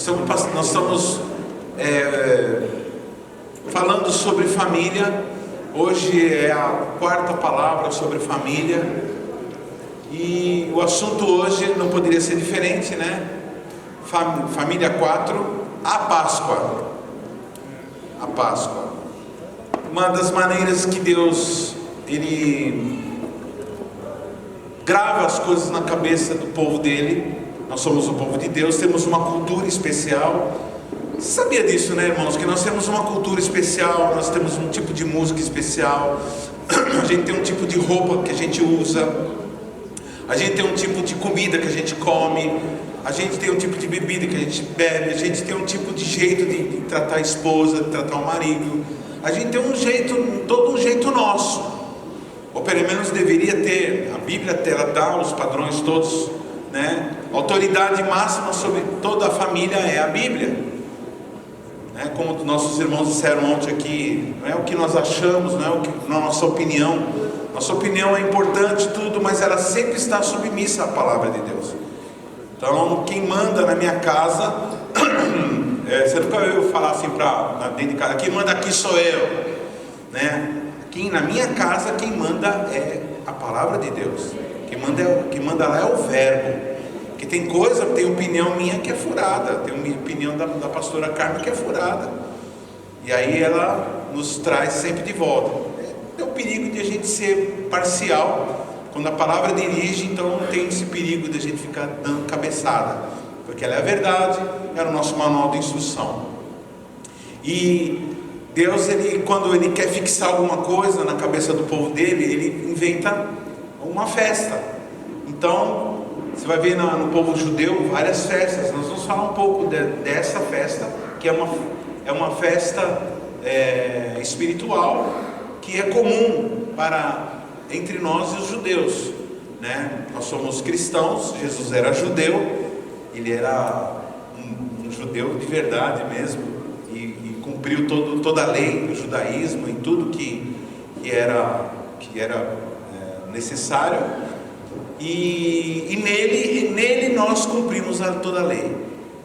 Nós estamos falando sobre família. Hoje é a quarta palavra sobre família. E o assunto hoje não poderia ser diferente, né? Família 4, a Páscoa. A Páscoa. Uma das maneiras que Deus, Ele grava as coisas na cabeça do povo dele. Nós somos o povo de Deus, temos uma cultura especial. Você sabia disso, né, irmãos? Que nós temos uma cultura especial, nós temos um tipo de música especial, a gente tem um tipo de roupa que a gente usa, a gente tem um tipo de comida que a gente come, a gente tem um tipo de bebida que a gente bebe, a gente tem um tipo de jeito de tratar a esposa, de tratar o marido. A gente tem um jeito, todo um jeito nosso, ou pelo menos deveria ter. A Bíblia ela dá os padrões todos, né? A autoridade máxima sobre toda a família é a Bíblia, né? Como nossos irmãos disseram ontem aqui, não é o que nós achamos, não é a nossa opinião. Nossa opinião é importante, tudo, mas ela sempre está submissa à palavra de Deus. Então, quem manda na minha casa, você nunca ouviu falar assim dentro de casa, quem manda aqui sou eu, né? Na minha casa, quem manda é a palavra de Deus. Quem manda lá é o verbo. Que tem opinião minha que é furada, tem uma opinião da pastora Carmen que é furada. E aí ela nos traz sempre de volta. Tem o perigo de a gente ser parcial. Quando a palavra dirige, então não tem esse perigo de a gente ficar dando cabeçada. Porque ela é a verdade, é o nosso manual de instrução. E Deus, quando Ele quer fixar alguma coisa na cabeça do povo dele, Ele inventa uma festa. Então, você vai ver no povo judeu várias festas. Nós vamos falar um pouco dessa festa, que é uma festa espiritual, que é comum entre nós e os judeus, né? Nós somos cristãos, Jesus era judeu, Ele era um judeu de verdade mesmo, e cumpriu toda a lei do judaísmo, em tudo que era necessário, e nele nós cumprimos toda a lei.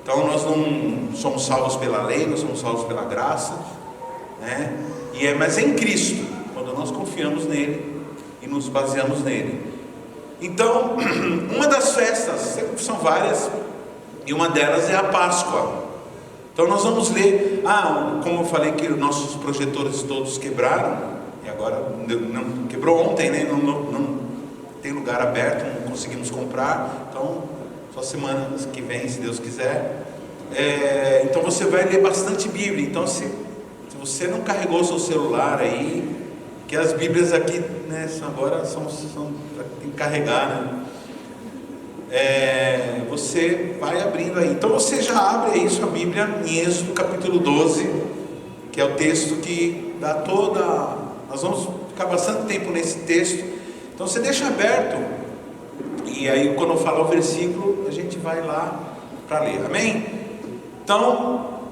Então nós não somos salvos pela lei, nós somos salvos pela graça, né? Mas é em Cristo, quando nós confiamos nele e nos baseamos nele. Então, uma das festas, são várias, e uma delas é a Páscoa. Então nós vamos ler, como eu falei que nossos projetores todos quebraram, e agora não quebrou ontem, né? Não tem lugar aberto, não conseguimos comprar, então só semana que vem, se Deus quiser. Então você vai ler bastante Bíblia. Então se você não carregou seu celular aí, que as Bíblias aqui, né, agora tem que carregar, né? Você vai abrindo aí. Então você já abre aí sua Bíblia em Êxodo capítulo 12, que é o texto que dá nós vamos ficar bastante tempo nesse texto. Então você deixa aberto, e aí quando eu falar o versículo, a gente vai lá para ler, amém? Então,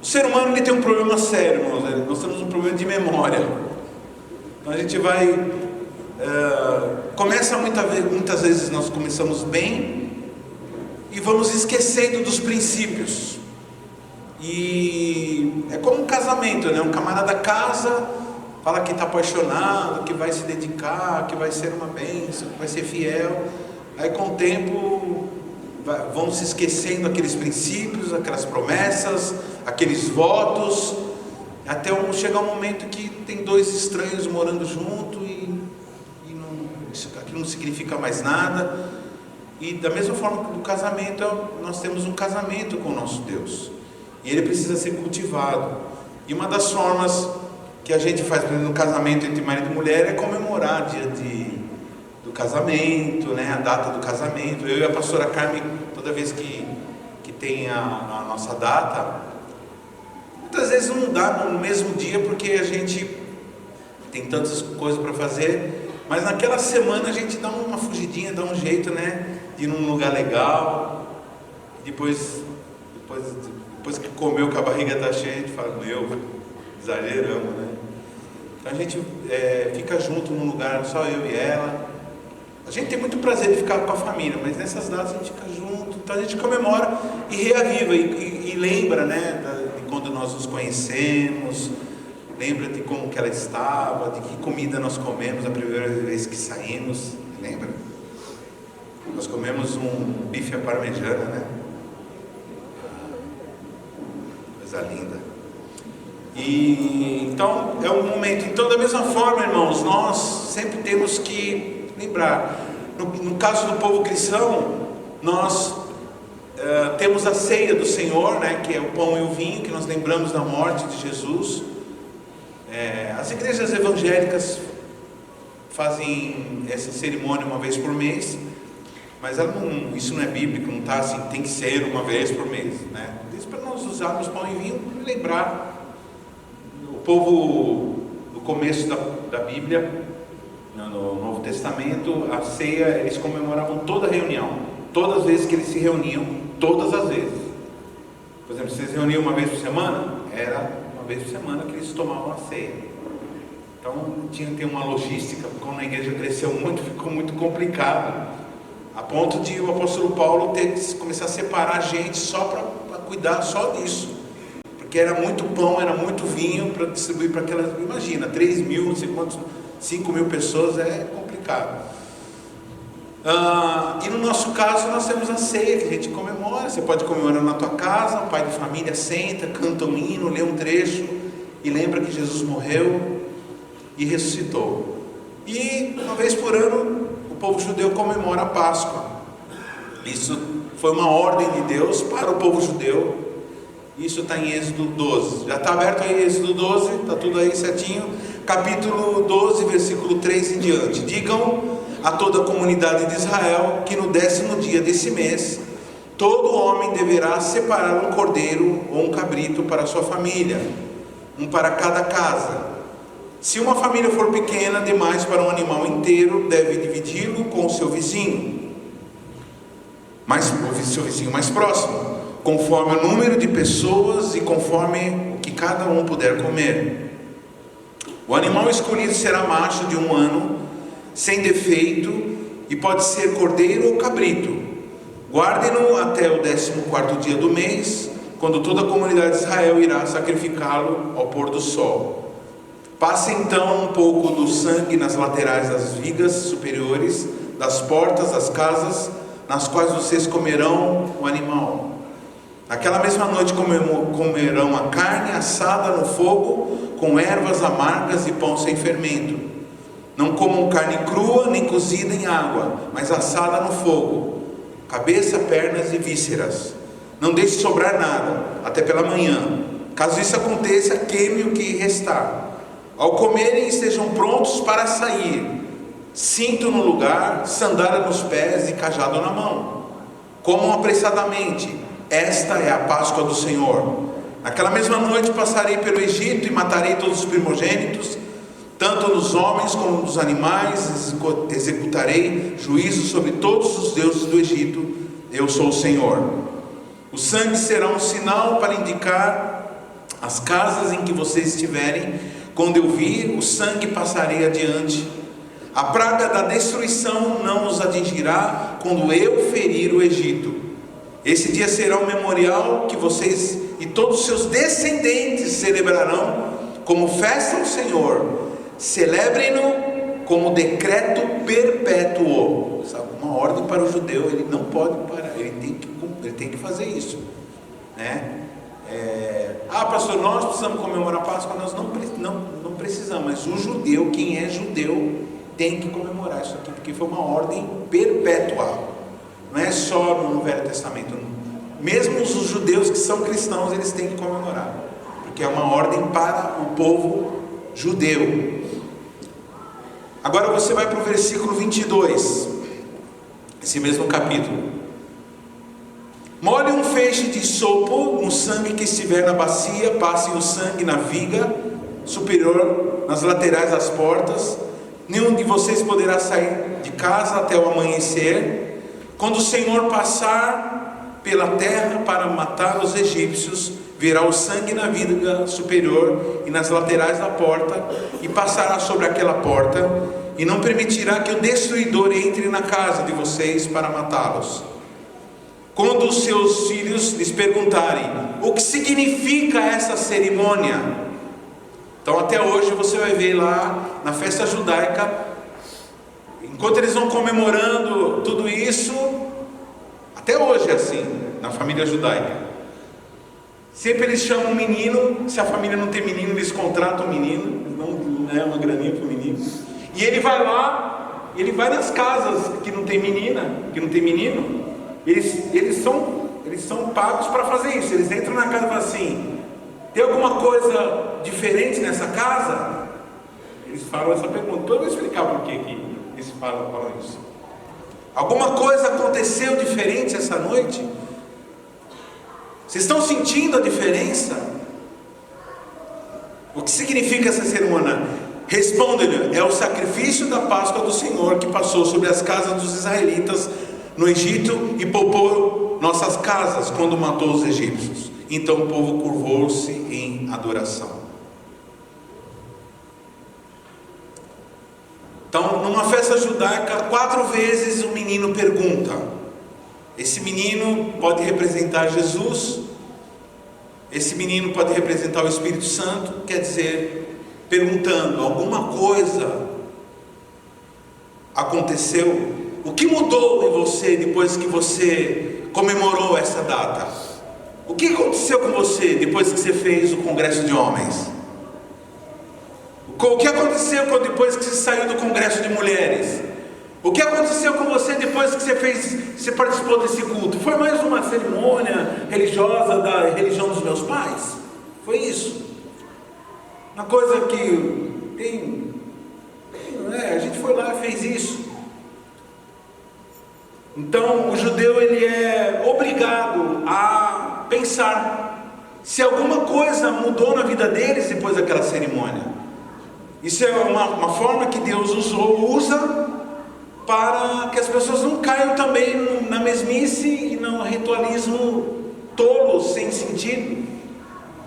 o ser humano ele tem um problema sério, irmãos. Nós temos um problema de memória. Então a gente vai... muitas vezes nós começamos bem e vamos esquecendo dos princípios. E é como um casamento, né? Um camarada casa, fala que está apaixonado, que vai se dedicar, que vai ser uma bênção, que vai ser fiel. Aí com o tempo vão se esquecendo aqueles princípios, aquelas promessas, aqueles votos, até chegar um momento que tem dois estranhos morando junto e aquilo não significa mais nada. E da mesma forma que no casamento, nós temos um casamento com o nosso Deus, e ele precisa ser cultivado. E uma das formas que a gente faz, por exemplo, no casamento entre marido e mulher, é comemorar o dia do casamento, né? A data do casamento. Eu e a pastora Carmen, toda vez que tem a nossa data, muitas vezes não dá no mesmo dia, porque a gente tem tantas coisas para fazer, mas naquela semana a gente dá uma fugidinha, dá um jeito, né? De ir num lugar legal. Depois que comeu, que a barriga está cheia, a gente fala, exageramos, né? Então a gente fica junto num lugar, só eu e ela. A gente tem muito prazer de ficar com a família, mas nessas datas a gente fica junto, Então a gente comemora e reaviva e lembra, né, de quando nós nos conhecemos, lembra de como que ela estava, de que comida nós comemos a primeira vez que saímos, lembra? Nós comemos um bife à parmegiana, né? Coisa linda. E então é um momento. Então, da mesma forma, irmãos, nós sempre temos que lembrar. No caso do povo cristão, nós temos a ceia do Senhor, né, que é o pão e o vinho, que nós lembramos da morte de Jesus. As igrejas evangélicas fazem essa cerimônia uma vez por mês, mas isso não é bíblico, não está assim, tem que ser uma vez por mês, né? Isso para nós usarmos pão e vinho e lembrar. O povo do começo da Bíblia, no Novo Testamento, a ceia, eles comemoravam toda a reunião, todas as vezes que eles se reuniam, todas as vezes. Por exemplo, se eles se reuniam uma vez por semana, era uma vez por semana que eles tomavam a ceia. Então tinha que ter uma logística, quando a igreja cresceu muito, ficou muito complicado, a ponto de o apóstolo Paulo ter que começar a separar gente só para cuidar só disso, porque era muito pão, era muito vinho para distribuir para aquelas, imagina, 3.000, não sei quantos, 5.000 pessoas, é complicado. E no nosso caso nós temos a ceia que a gente comemora. Você pode comemorar na tua casa, o pai de família senta, canta um hino, lê um trecho e lembra que Jesus morreu e ressuscitou. E uma vez por ano o povo judeu comemora a Páscoa. Isso foi uma ordem de Deus para o povo judeu. Isso está em Êxodo 12. Já está aberto aí Êxodo 12, está tudo aí certinho. Capítulo 12, versículo 3 em diante. Digam a toda a comunidade de Israel que no 10º dia desse mês, todo homem deverá separar um cordeiro ou um cabrito para a sua família, um para cada casa. Se uma família for pequena demais para um animal inteiro, deve dividi-lo com o seu vizinho, o seu vizinho mais próximo, conforme o número de pessoas e conforme o que cada um puder comer. O animal escolhido será macho de 1 ano, sem defeito, e pode ser cordeiro ou cabrito. Guardem-no até o 14º dia do mês, quando toda a comunidade de Israel irá sacrificá-lo ao pôr do sol. Passe então um pouco do sangue nas laterais das vigas superiores das portas das casas nas quais vocês comerão o animal. Naquela mesma noite comerão a carne assada no fogo, com ervas amargas e pão sem fermento. Não comam carne crua nem cozida em água, mas assada no fogo, cabeça, pernas e vísceras. Não deixe sobrar nada, até pela manhã. Caso isso aconteça, queime o que restar. Ao comerem, estejam prontos para sair, cinto no lugar, sandália nos pés e cajado na mão. Comam apressadamente, esta é a Páscoa do Senhor. Naquela mesma noite passarei pelo Egito e matarei todos os primogênitos, tanto nos homens como nos animais, executarei juízo sobre todos os deuses do Egito. Eu sou o Senhor. O sangue será um sinal para indicar as casas em que vocês estiverem. Quando eu vir, o sangue passarei adiante. A praga da destruição não os atingirá quando eu ferir o Egito. Esse dia será um memorial que vocês e todos os seus descendentes celebrarão como festa ao Senhor. Celebrem-no como decreto perpétuo. Sabe, uma ordem para o judeu, ele não pode parar, ele tem que fazer isso, né? Pastor, nós precisamos comemorar a Páscoa. Nós não precisamos, mas o judeu, quem é judeu, tem que comemorar isso aqui, porque foi uma ordem perpétua. Não é só no Velho Testamento, mesmo os judeus que são cristãos, eles têm que comemorar, porque é uma ordem para o povo judeu. Agora você vai para o versículo 22, esse mesmo capítulo. Molhe um feixe de sopo no sangue que estiver na bacia, passem o sangue na viga superior, nas laterais das portas. Nenhum de vocês poderá sair de casa até o amanhecer. Quando o Senhor passar pela terra para matar os egípcios, verá o sangue na viga superior e nas laterais da porta, e passará sobre aquela porta, e não permitirá que o destruidor entre na casa de vocês para matá-los. quando os seus filhos lhes perguntarem o que significa essa cerimônia. Então até hoje você vai ver lá na festa judaica, enquanto eles vão comemorando tudo isso, até hoje é assim, na família judaica. Sempre eles chamam um menino, se a família não tem menino, eles contratam um menino, eles dão uma graninha para o menino. E ele vai lá, ele vai nas casas que não tem menina, que não tem menino, eles são pagos para fazer isso. Eles entram na casa e falam assim: tem alguma coisa diferente nessa casa? Eles falam essa pergunta. Então eu vou explicar por que eles falam isso. Alguma coisa aconteceu diferente essa noite? Vocês estão sentindo a diferença? O que significa essa cerimônia? Responda-lhe: é o sacrifício da Páscoa do Senhor que passou sobre as casas dos israelitas no Egito e poupou nossas casas quando matou os egípcios. Então o povo curvou-se em adoração. Então, numa festa judaica, 4 vezes o menino pergunta. Esse menino pode representar Jesus, esse menino pode representar o Espírito Santo, quer dizer, perguntando: alguma coisa aconteceu? O que mudou em você depois que você comemorou essa data? O que aconteceu com você depois que você fez o congresso de homens? O que aconteceu depois que você saiu do congresso de mulheres? O que aconteceu com você depois que você participou desse culto? Foi mais uma cerimônia religiosa da religião dos meus pais? Foi isso? Uma coisa que a gente foi lá e fez isso. Então o judeu, ele é obrigado a pensar se alguma coisa mudou na vida deles depois daquela cerimônia. Isso é uma forma que Deus usa para que as pessoas não caiam também na mesmice e no ritualismo tolo, sem sentido.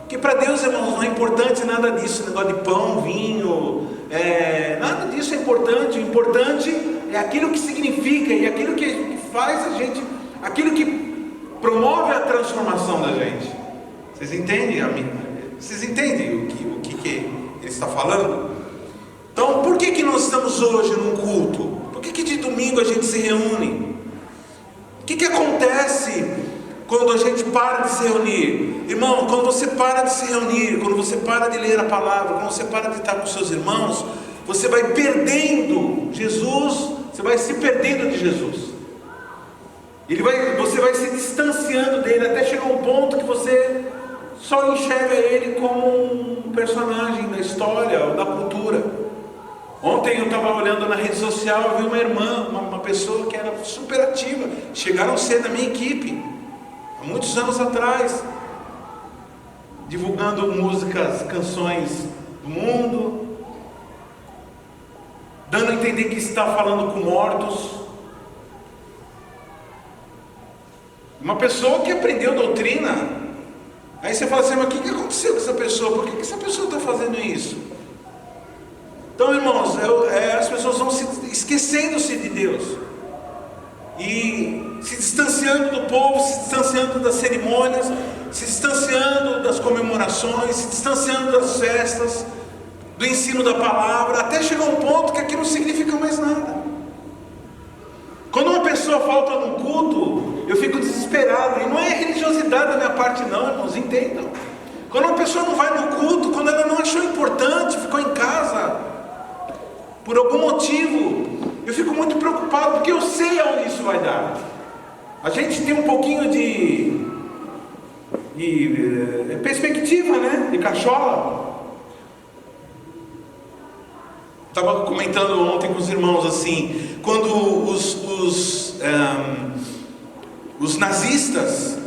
Porque para Deus, irmãos, não é importante nada disso, negócio de pão, vinho, nada disso é importante. O importante é aquilo que significa e aquilo que faz a gente, aquilo que promove a transformação da gente. Vocês entendem, amigo? Vocês entendem o que ele está falando? Então, por que nós estamos hoje num culto? Por que de domingo a gente se reúne? O que acontece quando a gente para de se reunir? Irmão, quando você para de se reunir, quando você para de ler a palavra, quando você para de estar com seus irmãos, você vai perdendo Jesus, você vai se perdendo de Jesus. Você vai se distanciando dele, até chegar um ponto que você só enxerga ele como um personagem da história ou da cultura. Ontem eu estava olhando na rede social, eu vi uma irmã, uma pessoa que era super ativa. Chegaram a ser da minha equipe, há muitos anos atrás, divulgando músicas, canções do mundo, dando a entender que está falando com mortos. Uma pessoa que aprendeu doutrina. Aí você fala assim: mas o que aconteceu com essa pessoa? Por que essa pessoa está fazendo isso? Então, irmãos, as pessoas vão esquecendo-se de Deus e se distanciando do povo, se distanciando das cerimônias, se distanciando das comemorações, se distanciando das festas, do ensino da palavra, até chegar um ponto que aquilo não significa mais nada. Quando uma pessoa falta num culto, eu fico desesperado, e não é religiosidade da minha parte não, irmãos, entendam. Quando uma pessoa não vai no culto, quando ela não achou importante, ficou em casa por algum motivo, eu fico muito preocupado, porque eu sei aonde isso vai dar. A gente tem um pouquinho de perspectiva, né? De cachola. Estava comentando ontem com os irmãos assim, quando os nazistas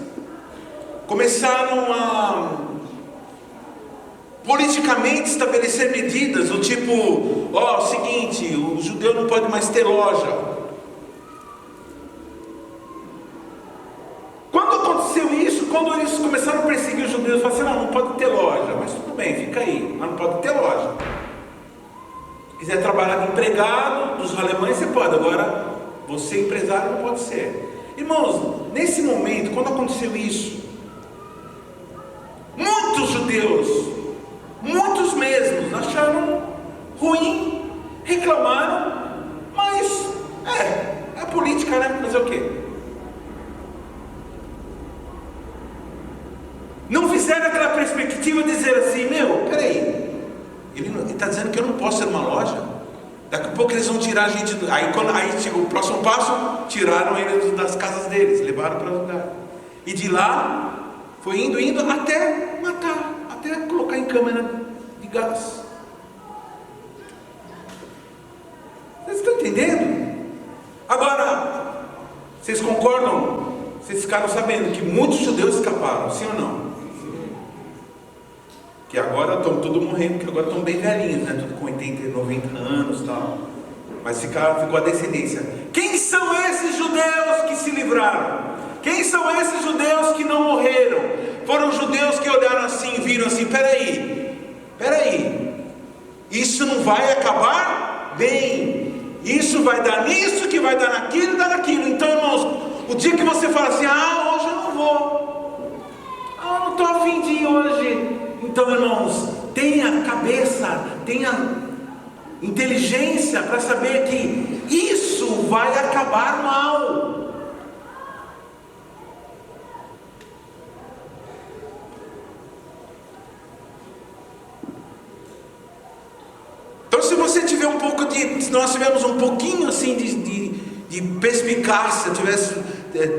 começaram a politicamente estabelecer medidas do tipo: seguinte, o judeu não pode mais ter loja. Quando aconteceu isso, quando eles começaram a perseguir os judeus, falaram assim: não pode ter loja, mas tudo bem, fica aí, mas não pode ter loja. Se quiser trabalhar de empregado dos alemães, você pode, agora você empresário não pode ser. Irmãos, nesse momento, quando aconteceu isso, muitos judeus, muitos mesmos, acharam ruim, reclamaram, mas é a política, né? Fazer o quê? Não fizeram aquela perspectiva de dizer assim, peraí, ele está dizendo que eu não posso ser uma loja? Daqui a pouco eles vão tirar a gente aí chegou o próximo passo, tiraram eles das casas deles, levaram para lugar. E de lá, foi indo até matar, até colocar em câmera de gás. Vocês estão entendendo? Agora, vocês concordam? Vocês ficaram sabendo que muitos judeus escaparam, sim ou não? Que agora estão todos morrendo, que agora estão bem velhinhos, né? Tudo com 80, 90 anos e tal. Mas ficou a descendência. Quem são esses judeus que se livraram? Quem são esses judeus que não morreram? Foram judeus que olharam assim, viram assim, peraí, isso não vai acabar bem, isso vai dar nisso, que vai dar naquilo, dar naquilo. Então, irmãos, o dia que você fala assim, hoje eu não vou, não estou a fim de ir hoje. Então, irmãos, tenha cabeça, tenha inteligência para saber que isso vai acabar mal. Então, se você tiver um pouco se nós tivermos um pouquinho assim de perspicácia,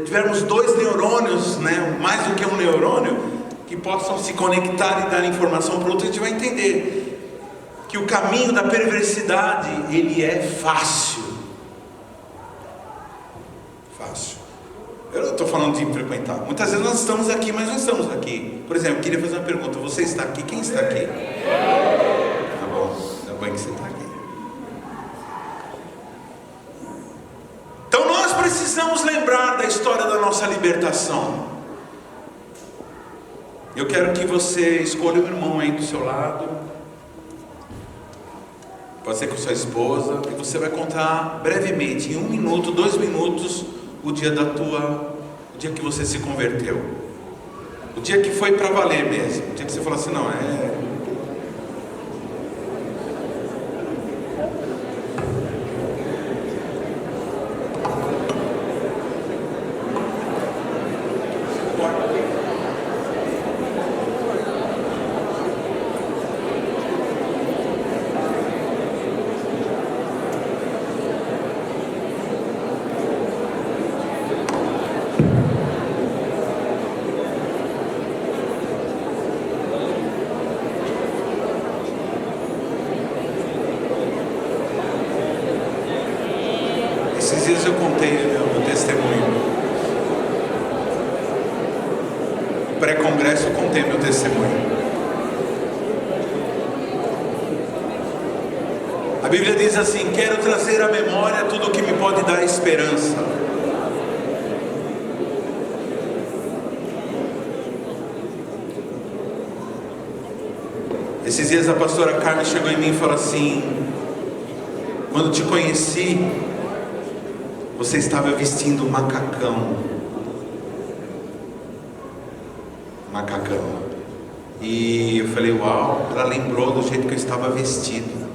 tivermos 2 neurônios, né, mais do que um neurônio, que possam se conectar e dar informação para o outro, a gente vai entender que o caminho da perversidade, ele é fácil. Eu não estou falando de frequentar. Muitas vezes nós estamos aqui, mas não estamos aqui. Por exemplo, eu queria fazer uma pergunta. Você está aqui? Quem está aqui? Tá bom, é bom que você está aqui. Então nós precisamos lembrar da história da nossa libertação. Eu quero que você escolha um irmão aí do seu lado, pode ser com sua esposa, e você vai contar brevemente, em 1 minuto, 2 minutos, o dia que você se converteu, o dia que foi para valer mesmo, o dia que você falou assim, esses dias eu contei meu testemunho. No pré-congresso eu contei meu testemunho. A Bíblia diz assim: quero trazer à memória tudo o que me pode dar esperança. Esses dias a pastora Carmen chegou em mim e falou assim: quando te conheci, você estava vestindo um macacão. E eu falei, uau, ela lembrou do jeito que eu estava vestido.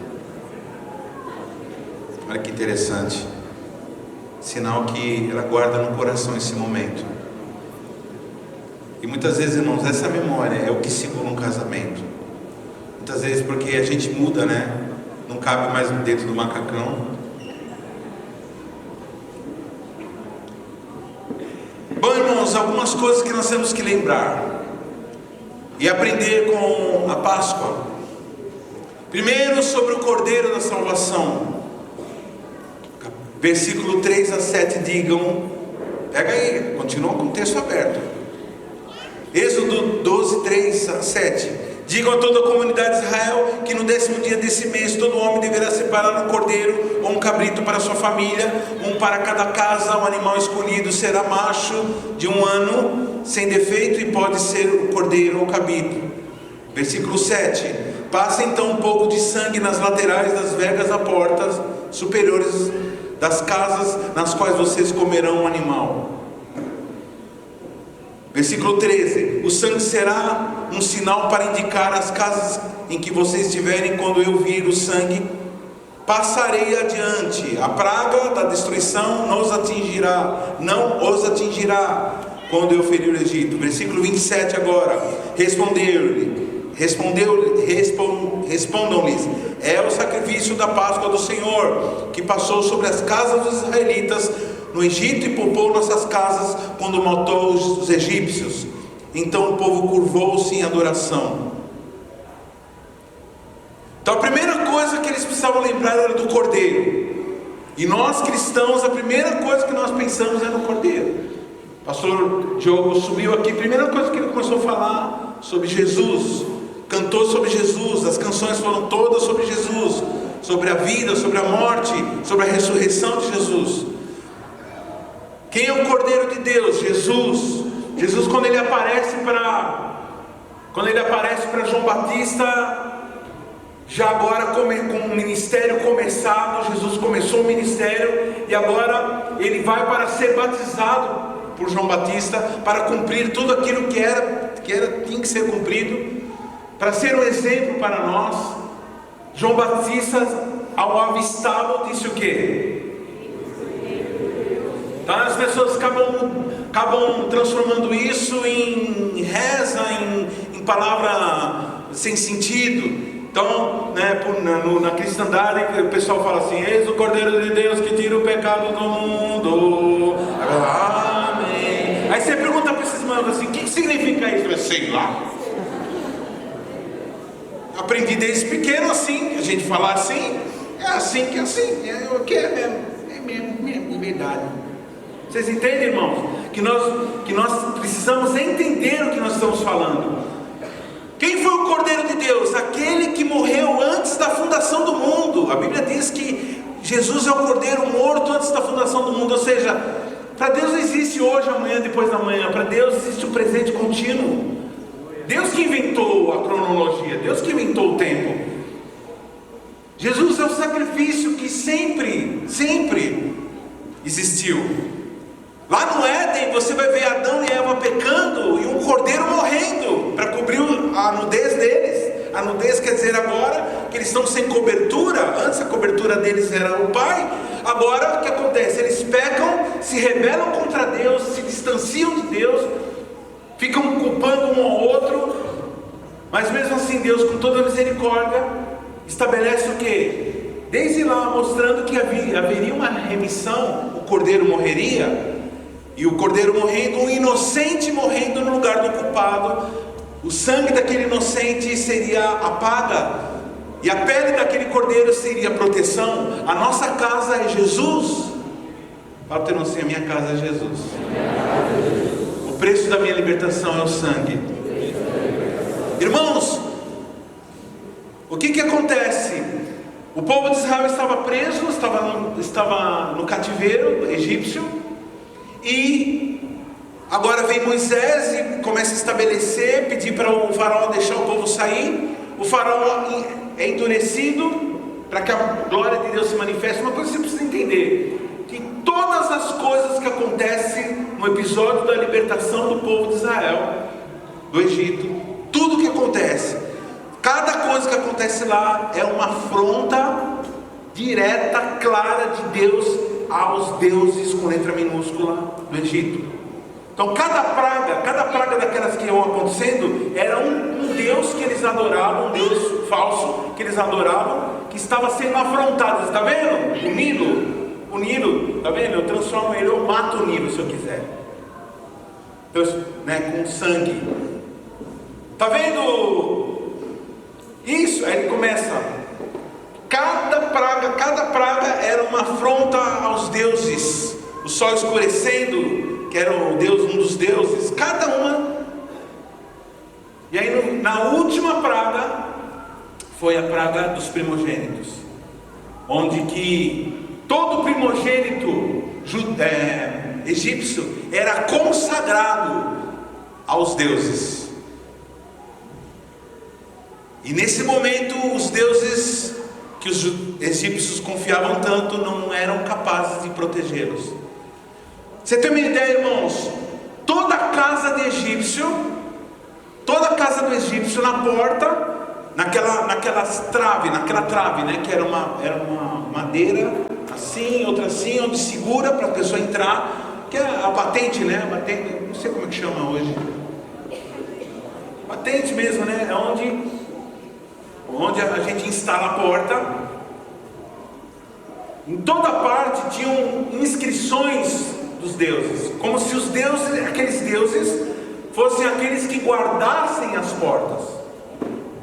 Olha que interessante. Sinal que ela guarda no coração esse momento. E muitas vezes, irmãos, essa memória é o que segura um casamento. Muitas vezes porque a gente muda, né? Não cabe mais dentro do macacão. Bom, irmãos, algumas coisas que nós temos que lembrar e aprender com a Páscoa. Primeiro, sobre o Cordeiro da Salvação. Versículo 3 a 7, digam, pega aí, continua com o texto aberto. Êxodo 12, 3 a 7. Digam a toda a comunidade de Israel que no 10º dia desse mês todo homem deverá separar um cordeiro ou um cabrito para sua família, um para cada casa. O animal escolhido será macho de 1 ano, sem defeito, e pode ser o cordeiro ou cabrito. Versículo 7. Passe então um pouco de sangue nas laterais das vergas das portas superiores das casas nas quais vocês comerão o animal. Versículo 13: o sangue será um sinal para indicar as casas em que vocês estiverem. Quando eu vir o sangue, passarei adiante. A praga da destruição não os atingirá, quando eu ferir o Egito. Versículo 27 agora: respondam-lhes: é o sacrifício da Páscoa do Senhor, que passou sobre as casas dos israelitas no Egito e poupou nossas casas quando matou os egípcios. Então o povo curvou-se em adoração. Então a primeira coisa que eles precisavam lembrar era do Cordeiro. E nós cristãos, a primeira coisa que nós pensamos é no Cordeiro. O pastor Diogo subiu aqui, a primeira coisa que ele começou a falar sobre Jesus, cantou sobre Jesus, as canções foram todas sobre Jesus, sobre a vida, sobre a morte, sobre a ressurreição de Jesus. Quem é o Cordeiro de Deus? Jesus. Jesus, quando ele aparece para João Batista, já agora com o ministério começado, Jesus começou o ministério e agora ele vai para ser batizado por João Batista, para cumprir tudo aquilo que tinha que ser cumprido, para ser um exemplo para nós. João Batista, ao avistá-lo, disse o quê? Então as pessoas acabam transformando isso em reza, em palavra sem sentido. Então, na cristandade, o pessoal fala assim: eis o Cordeiro de Deus que tira o pecado do mundo. Amém. Aí você pergunta para esses manos assim: o que significa isso? Eu sei lá. Aprendi desde pequeno assim, a gente falar assim, é assim que é assim, é o que é mesmo, verdade. Vocês entendem, irmãos? Que nós precisamos entender o que nós estamos falando. Quem foi o Cordeiro de Deus? Aquele que morreu antes da fundação do mundo. A Bíblia diz que Jesus é o Cordeiro morto antes da fundação do mundo. Ou seja, para Deus não existe hoje, amanhã, depois da manhã. Para Deus existe o presente contínuo. Deus que inventou a cronologia, Deus que inventou o tempo. Jesus é o sacrifício que sempre existiu. Lá no Éden você vai ver Adão e Eva pecando e um cordeiro morrendo para cobrir a nudez deles. A nudez quer dizer agora que eles estão sem cobertura. Antes a cobertura deles era o pai. Agora o que acontece? Eles pecam, se rebelam contra Deus, se distanciam de Deus, ficam culpando um ao outro. Mas mesmo assim Deus, com toda a misericórdia, estabelece o quê? Desde lá mostrando que haveria uma remissão. O cordeiro morreria. E o cordeiro morrendo, um inocente morrendo no lugar do culpado. O sangue daquele inocente seria a paga, e a pele daquele cordeiro seria a proteção. A nossa casa é Jesus. Fala para assim: a minha casa é Jesus. O preço da minha libertação é o sangue. Irmãos, o que acontece? O povo de Israel estava preso, estava no cativeiro egípcio. E agora vem Moisés e começa a estabelecer, pedir para o faraó deixar o povo sair. O faraó é endurecido para que a glória de Deus se manifeste. Uma coisa que você precisa entender: que todas as coisas que acontecem no episódio da libertação do povo de Israel do Egito, tudo que acontece, cada coisa que acontece lá é uma afronta direta, clara de Deus aos deuses com letra minúscula do Egito. Então cada praga daquelas que iam acontecendo era um deus que eles adoravam, um deus falso que eles adoravam, que estava sendo afrontado. Está vendo? O Nilo, está vendo? Eu transformo ele, eu mato o Nilo se eu quiser. Então, com sangue. Está vendo? Isso, aí ele começa. Cada praga era uma afronta aos deuses. O sol escurecendo, que era um dos deuses, cada uma. E aí na última praga foi a praga dos primogênitos, onde que todo primogênito egípcio era consagrado aos deuses. E nesse momento os deuses que os egípcios confiavam tanto não eram capazes de protegê-los. Você tem uma ideia, irmãos? toda a casa de egípcio, toda a casa do egípcio na porta, naquela trave, né, que era uma madeira assim, outra assim, onde segura para a pessoa entrar, que é a batente, né, não sei como é que chama hoje, batente mesmo, né, é onde a gente instala a porta. Em toda parte tinham inscrições dos deuses, como se os deuses, aqueles deuses, fossem aqueles que guardassem as portas.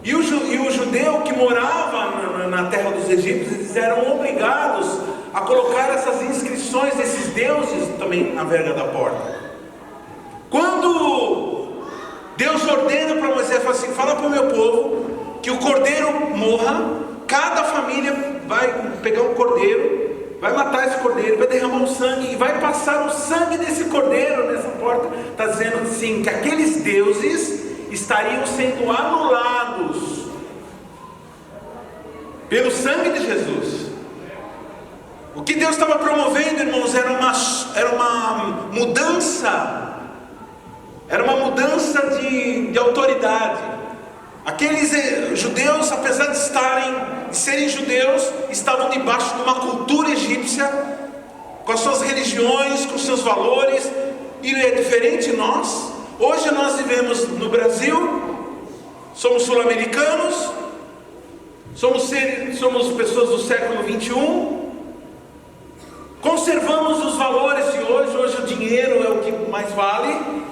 E o judeu que morava na terra dos egípcios, eles eram obrigados a colocar essas inscrições desses deuses também na verga da porta. Quando Deus ordena para Moisés, fala assim: fala para o meu povo que o cordeiro morra, cada família vai pegar um cordeiro, vai matar esse cordeiro, vai derramar o sangue e vai passar o sangue desse cordeiro nessa porta. Está dizendo assim, que aqueles deuses estariam sendo anulados pelo sangue de Jesus. O que Deus estava promovendo, irmãos, era uma mudança, de autoridade. Aqueles judeus, apesar de serem judeus, estavam debaixo de uma cultura egípcia, com as suas religiões, com os seus valores, e é diferente de nós. Hoje nós vivemos no Brasil, somos sul-americanos, somos pessoas do século 21, conservamos os valores de hoje. Hoje o dinheiro é o que mais vale,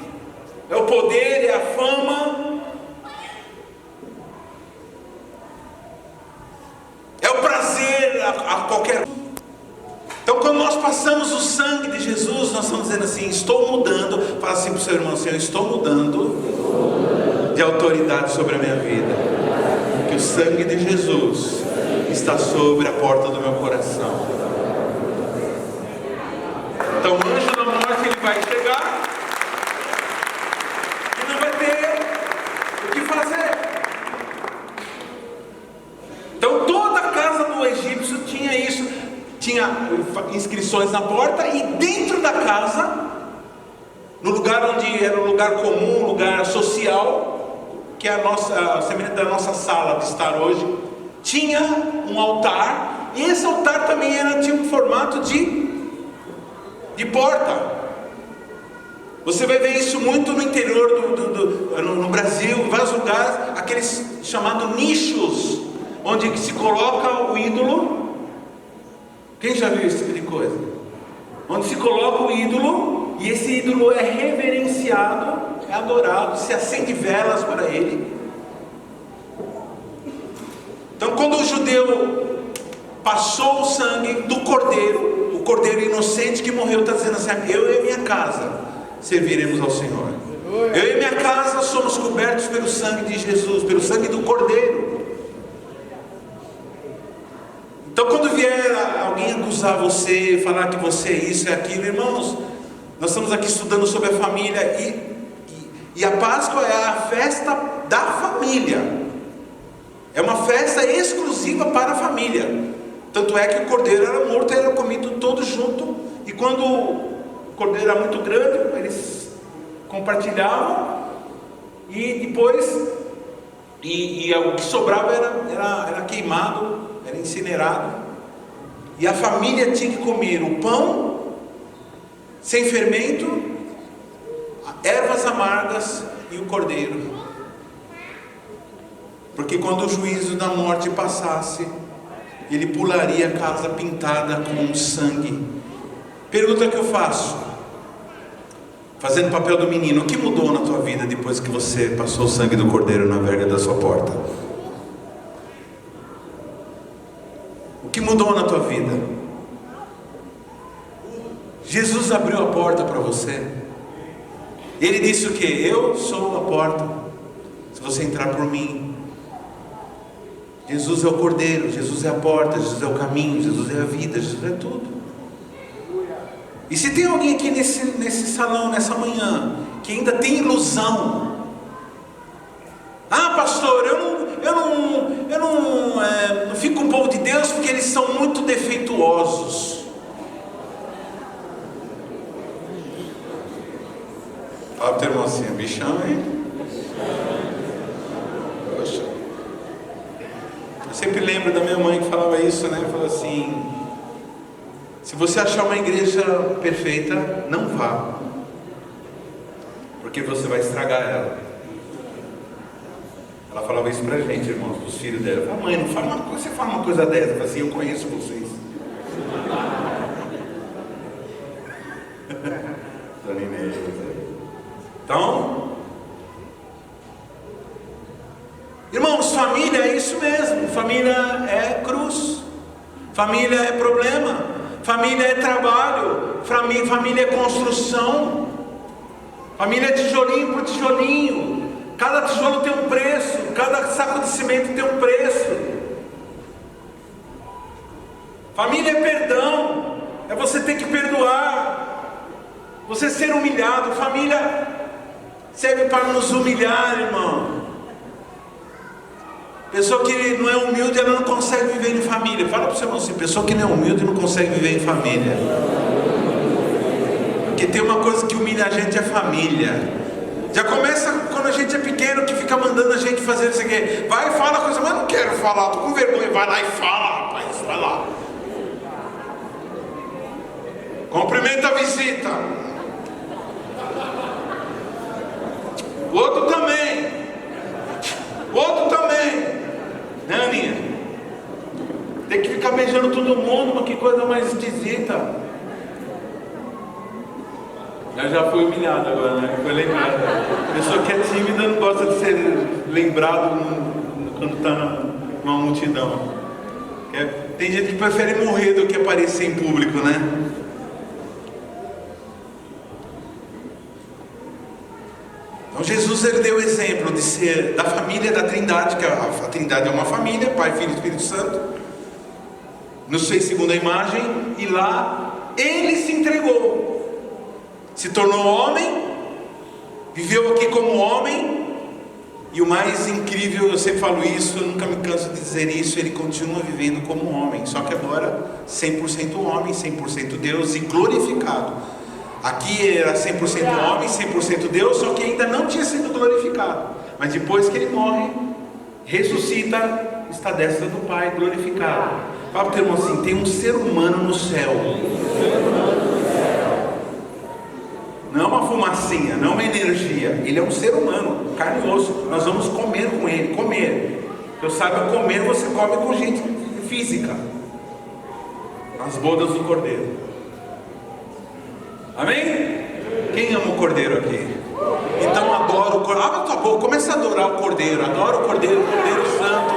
é o poder, é a fama, é o prazer a qualquer. Então, quando nós passamos o sangue de Jesus, nós estamos dizendo assim: estou mudando. Fala assim para o seu irmão assim: eu estou mudando de autoridade sobre a minha vida, que o sangue de Jesus está sobre a porta do meu coração. Então o anjo da morte, ele vai chegar e não vai ter o que fazer. Então toda a casa do egípcio tinha isso, tinha inscrições na porta, e dentro da casa, no lugar onde era um lugar comum, um lugar social, que é a semelhança da nossa sala de estar hoje, tinha um altar, e esse altar também tinha um formato de porta. Você vai ver isso muito no interior no Brasil, em vários lugares, aqueles chamados nichos, onde se coloca o ídolo. Quem já viu esse tipo de coisa? Onde se coloca o ídolo, e esse ídolo é reverenciado, é adorado, se acende velas para ele. Então, quando o judeu passou o sangue do cordeiro, o cordeiro inocente que morreu, está dizendo assim: eu e a minha casa serviremos ao Senhor. Eu e a minha casa somos cobertos pelo sangue de Jesus, pelo sangue do cordeiro. Então, quando vier alguém acusar você, falar que você é isso, é aquilo, irmãos, nós estamos aqui estudando sobre a família, e a Páscoa é a festa da família. É uma festa exclusiva para a família. Tanto é que o cordeiro era morto e era comido todo junto. E quando o cordeiro era muito grande, eles compartilhavam. E depois, o que sobrava era queimado, era incinerado. E a família tinha que comer o pão sem fermento, ervas amargas e o cordeiro. Porque quando o juízo da morte passasse, ele pularia a casa pintada com sangue. Pergunta que eu faço, fazendo o papel do menino: o que mudou na tua vida depois que você passou o sangue do cordeiro na verga da sua porta? O que mudou na tua vida? Jesus abriu a porta para você. Ele disse o que? Eu sou a porta, se você entrar por mim. Jesus é o cordeiro, Jesus é a porta, Jesus é o caminho, Jesus é a vida, Jesus é tudo. E se tem alguém aqui nesse salão, nessa manhã, que ainda tem ilusão: ah, pastor, eu não fico com o povo de Deus porque eles são muito defeituosos. mocinha? Bichão, hein? Poxa. Eu sempre lembro da minha mãe que falava isso, né? Falou assim: se você achar uma igreja perfeita, não vá, porque você vai estragar ela. Ela falava isso pra gente, irmãos, pros filhos dela. Eu falava: mãe, não fala você fala uma coisa dessa. Eu falei assim: eu conheço vocês. Dona Inês. Então, irmãos, família é isso mesmo. Família é cruz, família é problema, família é trabalho, família é construção, família é tijolinho por tijolinho. Cada tijolo tem um preço, cada saco de cimento tem um preço. Família é perdão, é você ter que perdoar, você ser humilhado. Família serve para nos humilhar, irmão. Pessoa que não é humilde, ela não consegue viver em família. Fala para o seu irmão assim: pessoa que não é humilde não consegue viver em família. Porque tem uma coisa que humilha a gente, é família. Já começa quando a gente é pequeno, que fica mandando a gente fazer isso aqui. Vai e fala coisa, mas não quero falar, tô com vergonha. Vai lá e fala, rapaz, vai lá. Cumprimenta a visita. O outro também. O outro também. Né, Aninha? Tem que ficar beijando todo mundo, mas que coisa mais esquisita. Eu já fui humilhado agora, né? Foi lembrado. A pessoa que é tímida não gosta de ser lembrado quando está numa multidão. Tem gente que prefere morrer do que aparecer em público, né? Então Jesus, ele deu o exemplo de ser da família da Trindade, que a Trindade é uma família, Pai, Filho e Espírito Santo, nos fez segundo a imagem, e lá ele se entregou, se tornou homem, viveu aqui como homem, e o mais incrível, eu sempre falo isso, eu nunca me canso de dizer isso, ele continua vivendo como homem, só que agora 100% homem, 100% Deus e glorificado. Aqui era 100% homem, 100% Deus, só que ainda não tinha sido glorificado. Mas depois que ele morre, ressuscita, está à destra do Pai, glorificado. Fala para o teu irmão assim: tem um ser humano no céu. Não é uma fumacinha, não é uma energia. Ele é um ser humano, carne e osso. Nós vamos comer com ele, comer. Eu saiba comer, você come com gente física. Nas bodas do Cordeiro. Amém? Quem ama o Cordeiro aqui? Então adora o Cordeiro. Abre a tua boca, começa a adorar o Cordeiro. Adora o Cordeiro, o Cordeiro Santo.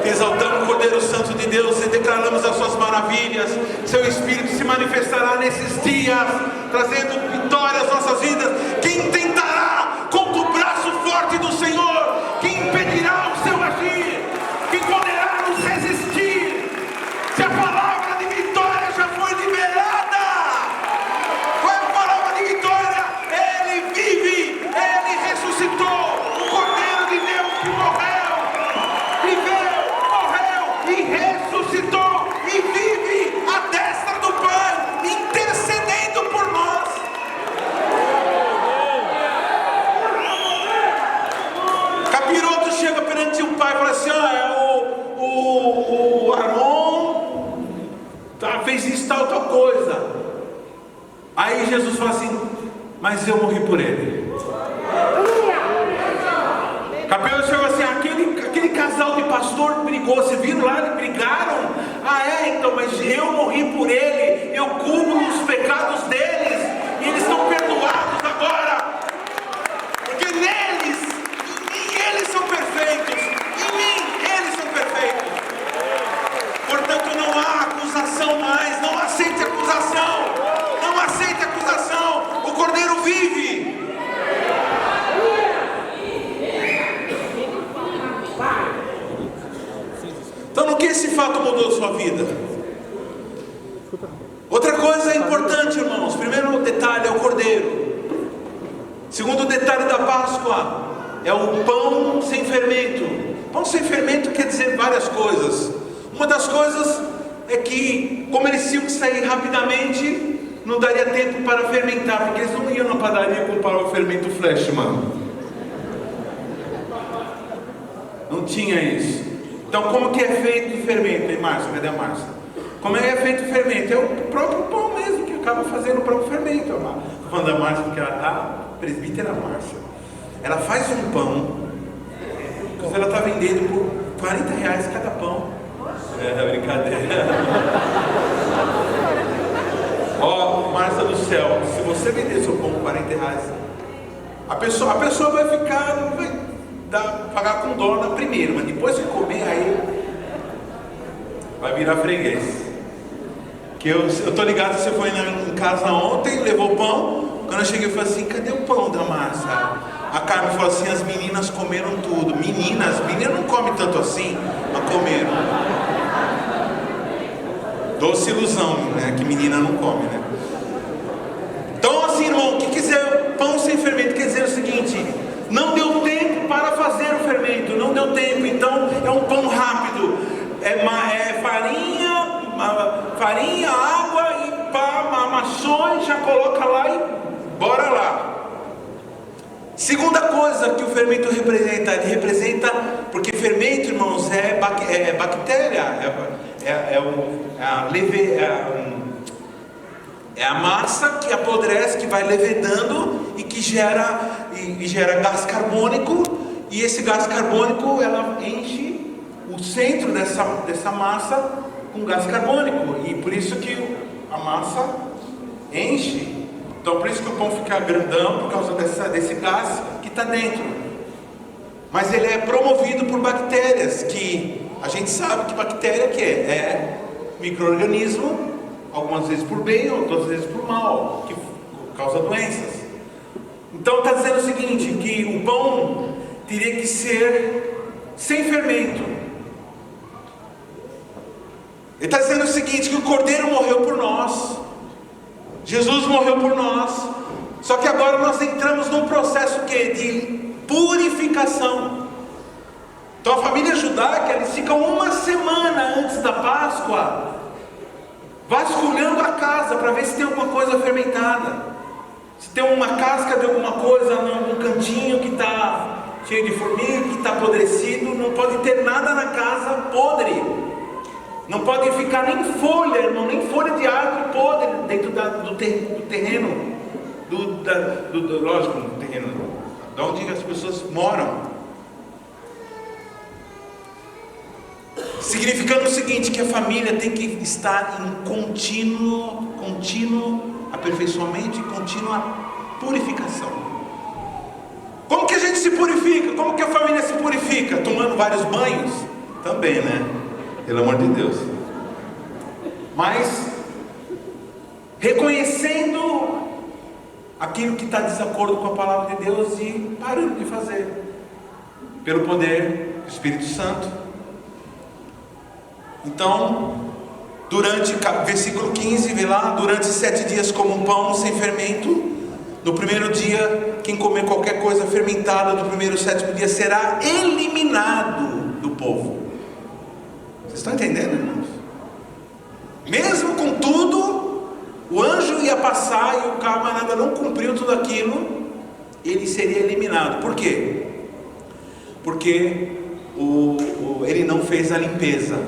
Te exaltamos o Cordeiro Santo de Deus e declaramos as suas maravilhas. Seu Espírito se manifestará nesses dias, trazendo vitória às nossas vidas. Quem tentará contra o braço forte do Senhor? Quem impedirá o seu agir? Quem poderá nos resistir? Se a palavra de vitória já foi liberada, qual é a palavra de vitória? Ele vive, ele ressuscitou, o Cordeiro de Deus que morreu, viveu, morreu e ressuscitou e vive à destra do Pai, intercedendo por nós. Capiroto chega perante o Pai e fala assim: o Arão fez isso, tal coisa. Aí Jesus fala assim: mas eu morri por ele. Capiroto chegou assim: aquele casal de pastor brigou, vocês viram lá, eles brigaram? Então, mas eu morri por ele, eu cubro os pecados deles, e eles estão perdoados agora, porque neles, em mim eles são perfeitos, em mim eles são perfeitos. Portanto não há acusação mais, não aceite acusação, não aceite acusação, o Cordeiro vive. Então, no que esse fato mudou a sua vida? Outra coisa importante, irmãos. Primeiro detalhe é o Cordeiro. Segundo detalhe da Páscoa é o pão sem fermento. Pão sem fermento quer dizer várias coisas. Uma das coisas é que, como eles tinham que sair rapidamente, não daria tempo para fermentar, porque eles não iam na padaria comprar o fermento flash, mano. Não tinha isso. Então, como que é feito o fermento, hein, Márcia? Cadê a Márcia? Como é feito o fermento? É o próprio pão mesmo que acaba fazendo o próprio fermento. Quando a Márcia, porque a presbítera Márcia, ela faz um pão, ela está vendendo por R$40 cada pão. É brincadeira. Ó, Márcia do céu, se você vender seu pão por R$40, a pessoa vai ficar, pagar com dó na primeira, mas depois que comer, aí vai virar freguês. Que eu tô ligado, você foi em casa ontem, levou pão. Quando eu cheguei, eu falei assim: cadê o pão da Márcia? A Carmen falou assim: as meninas comeram tudo. Meninas não comem tanto assim, mas comeram. Doce ilusão, né? Que menina não come, né? Então, assim, irmão, o que quiser pão sem fermento quer dizer o seguinte: não deu tempo para fazer o fermento, não deu tempo, então é um pão rápido, é farinha, água e pá, amassou e já coloca lá e bora lá. Segunda coisa que o fermento representa, ele representa, porque fermento, irmãos, é bactéria, é a massa que apodrece, que vai levedando e que gera gás carbônico, e esse gás carbônico, ela enche o centro dessa massa com gás carbônico, e por isso que a massa enche. Então por isso que o pão fica grandão, por causa desse gás que está dentro. Mas ele é promovido por bactérias, que a gente sabe que bactéria que é micro-organismo, algumas vezes por bem, outras vezes por mal, que causa doenças. Então está dizendo o seguinte, que o pão teria que ser sem fermento. Ele está dizendo o seguinte, que o Cordeiro morreu por nós, Jesus morreu por nós, só que agora nós entramos num processo de purificação. Então a família judaica, eles ficam uma semana antes da Páscoa vasculhando a casa para ver se tem alguma coisa fermentada, se tem uma casca de alguma coisa em algum cantinho que está cheio de formiga, que está apodrecido. Não pode ter nada na casa podre, não pode ficar nem folha, irmão, nem folha de árvore podre dentro do terreno, lógico, do terreno, de onde as pessoas moram. Significando o seguinte, que a família tem que estar em contínuo aperfeiçoamento e contínua purificação. Como que a gente se purifica? Como que a família se purifica? Tomando vários banhos? Também, né? Pelo amor de Deus. Mas reconhecendo aquilo que está em desacordo com a palavra de Deus e parando de fazer, pelo poder do Espírito Santo. Então, versículo 15, vê lá: durante 7 dias como um pão sem fermento. No primeiro dia, quem comer qualquer coisa fermentada do primeiro ao 7º dia será eliminado do povo. Vocês estão entendendo, irmãos? Mesmo com tudo, o anjo ia passar e o camarada não cumpriu tudo aquilo, ele seria eliminado. Por quê? Porque ele não fez a limpeza,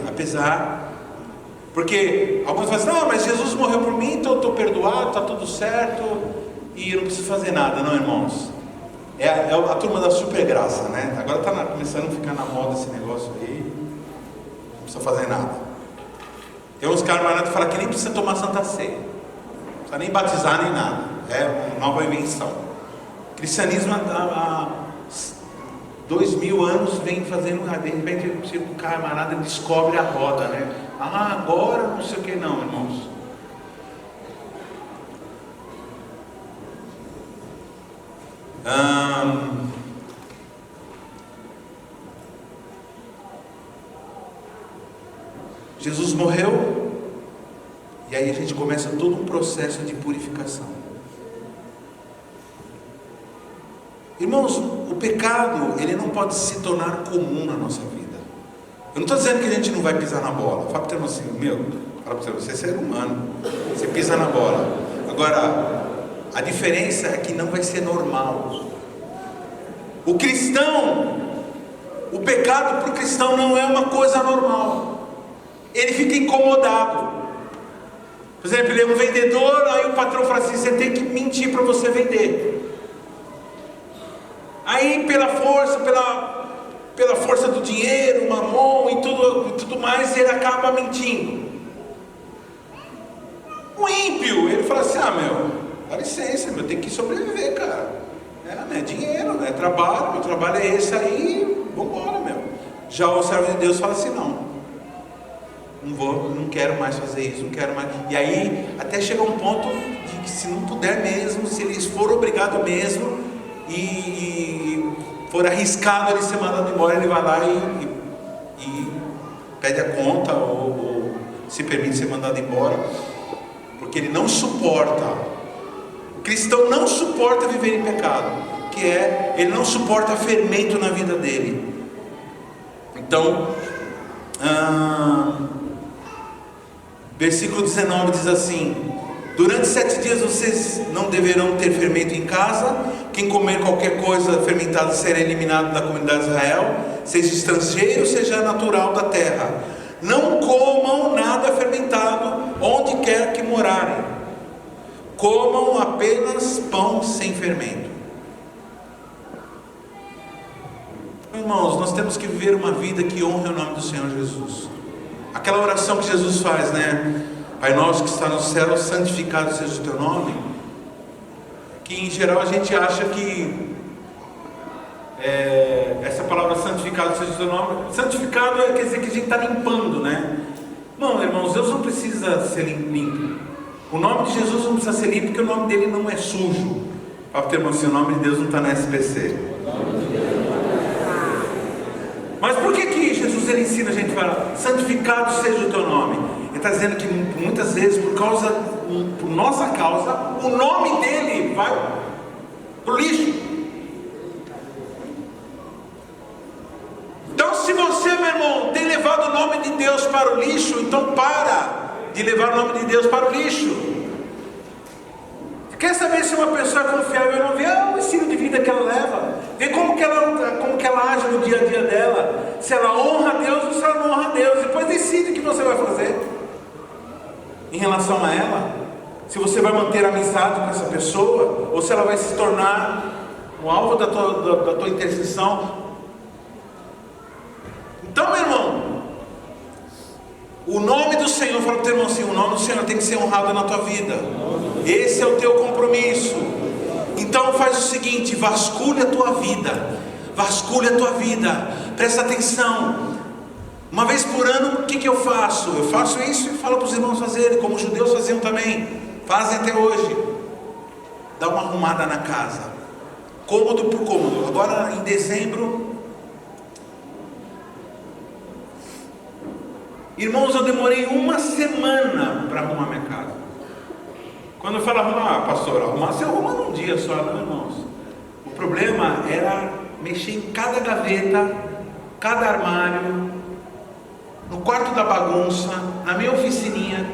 porque alguns falam assim: mas Jesus morreu por mim, então eu estou perdoado, está tudo certo e eu não preciso fazer nada. Não, irmãos, é a turma da super graça, né? Agora está começando a ficar na moda esse negócio aí, não precisa fazer nada. Tem uns caras que falam que nem precisa tomar Santa Ceia, não precisa nem batizar nem nada, é uma nova invenção. O cristianismo há 2000 anos vem fazendo, de repente o camarada descobre a roda, né? Agora não sei o que, não, irmãos. Jesus morreu, e aí a gente começa todo um processo de purificação. Irmãos, o pecado, ele não pode se tornar comum na nossa vida. Eu não estou dizendo que a gente não vai pisar na bola. Fala para o irmão assim: fala para você é ser humano, você pisa na bola. Agora, a diferença é que não vai ser normal. O cristão, o pecado para o cristão não é uma coisa normal. Ele fica incomodado. Por exemplo, ele é um vendedor, aí o patrão fala assim: você tem que mentir para você vender. Aí pela força do dinheiro, mamon e tudo mais, ele acaba mentindo. O ímpio, ele fala assim: dá licença, tem que sobreviver, cara. É dinheiro, é trabalho, meu trabalho é esse aí, vambora, Já o servo de Deus fala assim: não quero mais fazer isso, não quero mais. E aí, até chega um ponto de que se não puder mesmo, se eles for obrigado mesmo, e for arriscado ele ser mandado embora, ele vai lá e pede a conta, ou se permite ser mandado embora, porque ele não suporta. O cristão não suporta viver em pecado, ele não suporta fermento na vida dele. Então, versículo 19 diz assim: durante 7 dias vocês não deverão ter fermento em casa. Quem comer qualquer coisa fermentada será eliminado da comunidade de Israel, seja estrangeiro, seja natural da terra. Não comam nada fermentado onde quer que morarem. Comam apenas pão sem fermento. Irmãos, nós temos que viver uma vida que honre o nome do Senhor Jesus. Aquela oração que Jesus faz, Pai nosso que está no céu, santificado seja o teu nome. Que em geral a gente acha que essa palavra santificado seja o teu nome, santificado quer dizer que a gente está limpando, Não, irmãos, Deus não precisa ser limpo. O nome de Jesus não precisa ser limpo, porque o nome dele não é sujo. Para ter assim, o nome de Deus não está na SPC. Mas por que Jesus ele ensina a gente a falar santificado seja o teu nome? Ele está dizendo que muitas vezes por nossa causa, o nome dele vai para o lixo. Então, se você, meu irmão, tem levado o nome de Deus para o lixo, então para de levar o nome de Deus para o lixo. Quer saber se uma pessoa é confiável ou não? Vê o estilo de vida que ela leva, vê como que ela age no dia a dia dela, se ela honra a Deus ou se ela não honra a Deus. Depois decide o que você vai fazer em relação a ela, se você vai manter amizade com essa pessoa, ou se ela vai se tornar o alvo da tua intercessão. Então, meu irmão, o nome do Senhor, fala para o teu irmão assim: o nome do Senhor tem que ser honrado na tua vida. Esse é o teu compromisso. Então faz o seguinte: vasculha a tua vida. Vasculha a tua vida. Presta atenção. Uma vez por ano, o que eu faço? Eu faço isso e falo para os irmãos fazerem, como os judeus faziam também. Fazem até hoje. Dá uma arrumada na casa. Cômodo por cômodo. Agora em dezembro, irmãos, eu demorei 1 semana para arrumar minha casa. Quando eu falo arrumar, pastor, arrumar, você arruma num dia só, não, irmãos. O problema era mexer em cada gaveta, cada armário, no quarto da bagunça, na minha oficininha,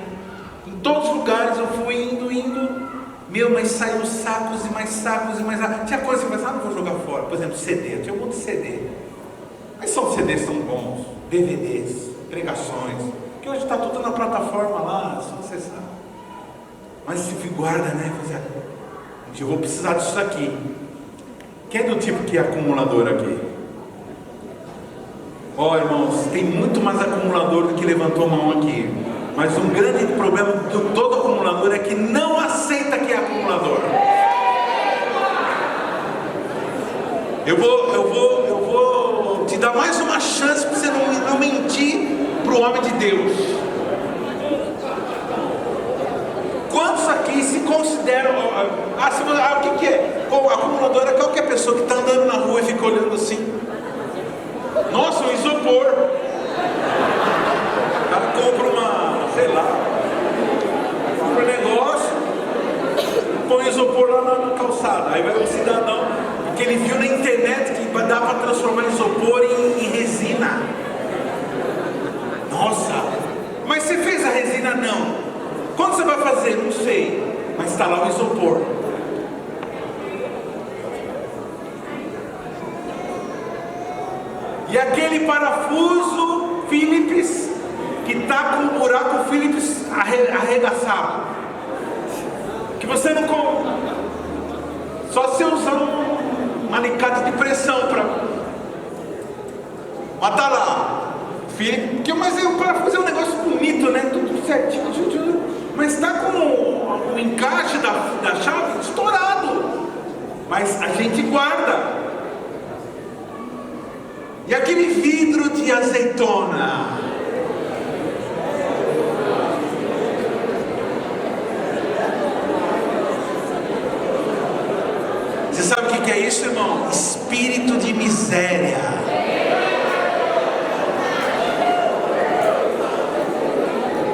em todos os lugares eu fui indo. Mas saiu sacos e mais sacos e mais sacos. Tinha coisa que eu pensava: não vou jogar fora. Por exemplo, CD, eu tinha um monte de CD. Mas são CDs tão bons, DVDs, pregações, que hoje está tudo na plataforma lá, só acessar. Mas se guarda, eu vou precisar disso aqui. Quem é do tipo que é acumulador aqui? Irmãos, tem muito mais acumulador do que levantou a mão aqui. Mas um grande problema de todo acumulador é que não aceita que é acumulador. Eu vou te dar mais uma chance para você não mentir para o homem de Deus. Quantos aqui se consideram? O que é? Acumulador é qualquer pessoa que está andando na rua e fica olhando assim. Nossa, um isopor. O cara compra compra um negócio, põe isopor lá na calçada. Aí vai um cidadão que ele viu na internet que dá para transformar isopor em resina. Nossa, mas você fez a resina? Não. Quando você vai fazer? Não sei. Mas instalar o isopor. E aquele parafuso Phillips que está com o buraco Phillips arregaçado, que você não compra, só se usar um alicate de pressão para matar lá. Mas o parafuso é um negócio bonito, né? Tudo certinho, mas está com o encaixe da chave estourado. Mas a gente guarda. E aquele vidro de azeitona, você sabe o que é isso, irmão? Espírito de miséria.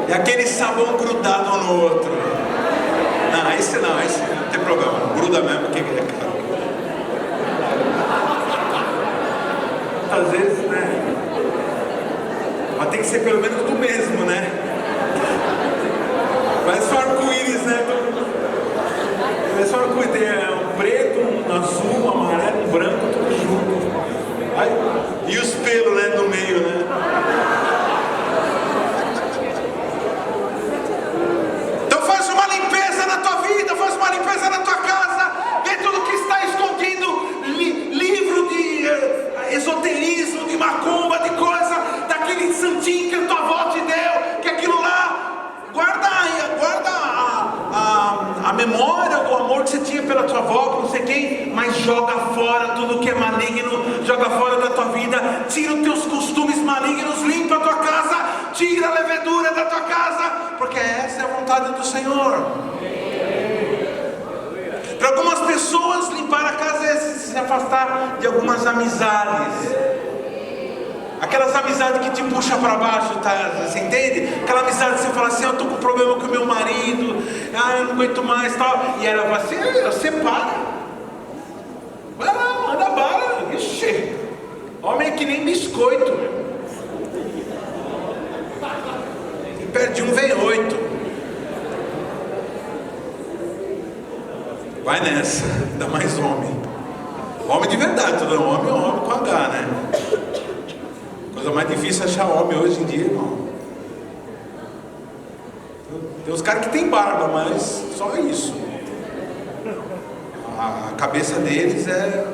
E aquele sabão grudado um no outro. Não, esse não tem problema, gruda mesmo, porque é caro. Às vezes, né? Mas tem que ser pelo menos do mesmo, né? Parece um arco-íris, né? Parece um arco-íris, tem um preto, um azul, um amarelo, um branco, tudo junto. Aí, e os pelos, né, no meio, né? Então faz uma limpeza na tua vida, faz uma limpeza na tua casa, vê tudo que está escondido, livro de esoterismo, de macumba, de coisa, daquele santinho que a tua avó te deu, que aquilo lá, guarda a memória do amor que você tinha pela tua avó, com não sei quem, mas joga fora tudo que é maligno, joga fora da tua vida, tira os teus costumes malignos, limpa a tua casa, tira a levedura da tua casa, porque essa é a vontade do Senhor. Para algumas pessoas, limpar a casa é se afastar de algumas amizades. Aquelas amizades que te puxam para baixo, tá? Você entende? Aquela amizade que você fala assim, eu estou com problema com meu marido, eu não aguento mais, tal. E ela fala assim, separa. Vai lá, manda bala. Ixi, homem é que nem biscoito. E perde um, vem 8. Vai nessa, ainda mais homem. Homem de verdade, todo homem é homem com H, né? Coisa mais difícil é achar homem hoje em dia, irmão. Tem uns caras que tem barba, mas só isso. A cabeça deles é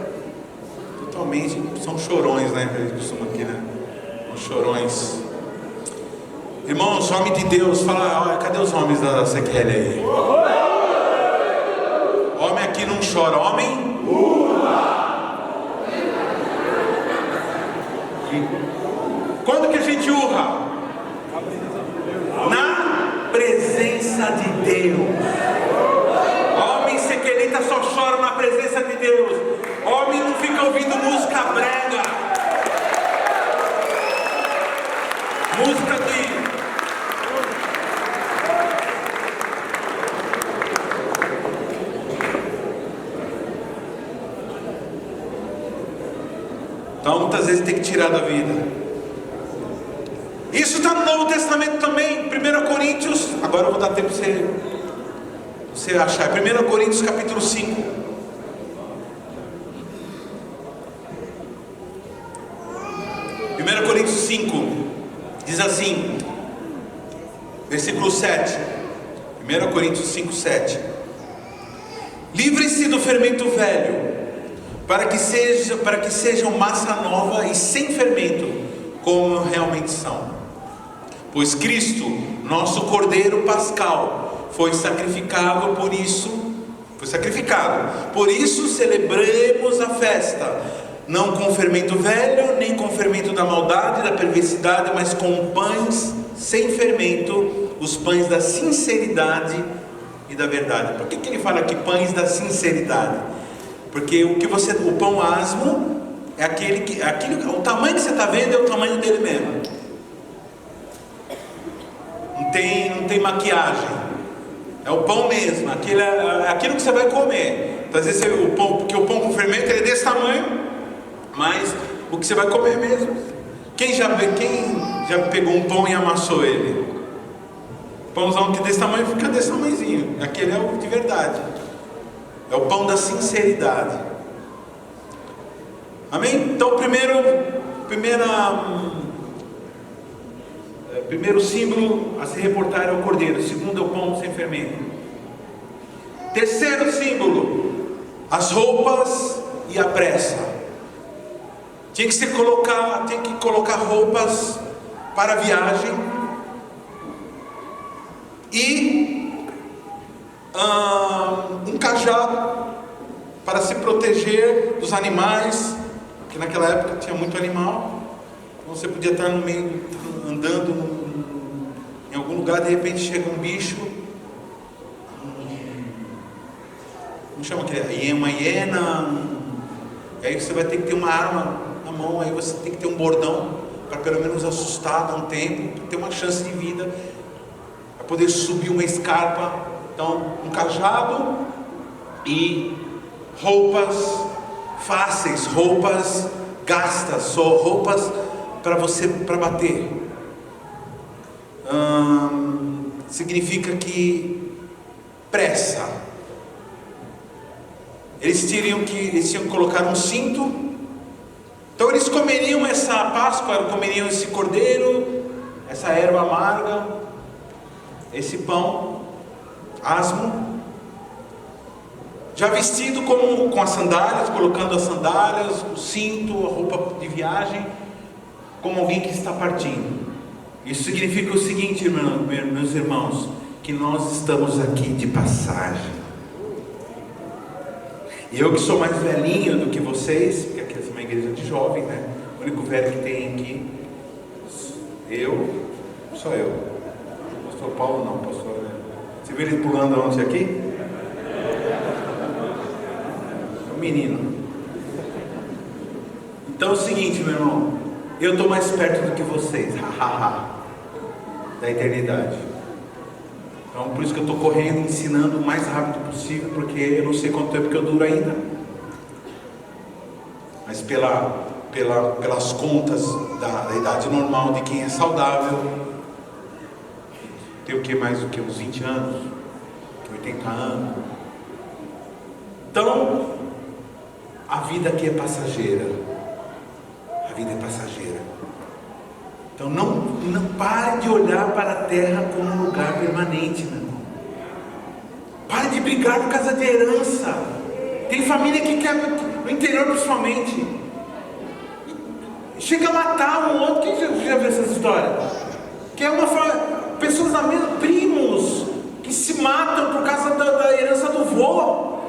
totalmente, são chorões, né? Que a gente costuma aqui, né? Os chorões. Irmãos, homem de Deus, fala, olha, cadê os homens da CQL aí? Homem aqui não chora, homem? Quando que a gente urra? Na presença de Deus. Homem sequelita só chora na presença de Deus. Homem não fica ouvindo música brega, música de... Então muitas vezes tem que tirar da vida. Isso está no Novo Testamento também, 1 Coríntios, agora eu vou dar tempo para você achar, 1 Coríntios capítulo 5. 1 Coríntios 5, diz assim, versículo 7, 1 Coríntios 5, 7. Livre-se do fermento velho, para que sejam massa nova e sem fermento, como realmente são. Pois Cristo, nosso Cordeiro Pascal, foi sacrificado, por isso celebremos a festa, não com fermento velho, nem com fermento da maldade, da perversidade, mas com pães sem fermento, os pães da sinceridade e da verdade. Por que ele fala aqui pães da sinceridade? Porque o pão asmo é o tamanho que você está vendo é o tamanho dele mesmo. Não tem maquiagem. É o pão mesmo. Aquilo que você vai comer. Então, às vezes porque o pão com fermento ele é desse tamanho, mas o que você vai comer mesmo. Quem já pegou um pão e amassou ele? Pãozão que desse tamanho fica desse tamanhozinho. Aquele é o de verdade. É o pão da sinceridade. Amém? Então, primeiro símbolo a se reportar é o cordeiro. Segundo é o pão sem fermento. Terceiro símbolo, as roupas e a pressa. Tinha que colocar roupas para a viagem e um cajado para se proteger dos animais, porque naquela época tinha muito animal. Então você podia estar no meio, andando em algum lugar, de repente chega um bicho, como chama aquele? Uma hiena, e aí você vai ter que ter uma arma na mão, aí você tem que ter um bordão para pelo menos assustar, dar um tempo, ter uma chance de vida, para poder subir uma escarpa. Então, um cajado e roupas fáceis, roupas gastas, só roupas para bater. Significa que pressa. Eles tinham que colocar um cinto. Então eles comeriam essa Páscoa, comeriam esse cordeiro, essa erva amarga, esse pão asmo, já vestido com as sandálias, colocando as sandálias, o cinto, a roupa de viagem, como alguém que está partindo. Isso significa o seguinte, meus irmãos, que nós estamos aqui de passagem. E eu que sou mais velhinho do que vocês, porque aqui é uma igreja de jovem, né? O único velho que tem aqui, só eu. Pastor Paulo não, pastor. Você viu ele pulando onde aqui? É um menino. Então é o seguinte, meu irmão, eu estou mais perto do que vocês, da eternidade. Então por isso que eu estou correndo, ensinando o mais rápido possível, porque eu não sei quanto tempo que eu duro ainda. Mas pelas contas da idade normal de quem é saudável, tem o que mais do que uns 20 anos, 80 anos. Então, a vida aqui é passageira. A vida é passageira. Então não pare de olhar para a terra como um lugar permanente, meu irmão. Pare de brigar por causa de herança. Tem família que quer, no interior principalmente, chega a matar um outro. Quem já viu essa história? Que é pessoas da mesma, primos, que se matam por causa da herança do vô,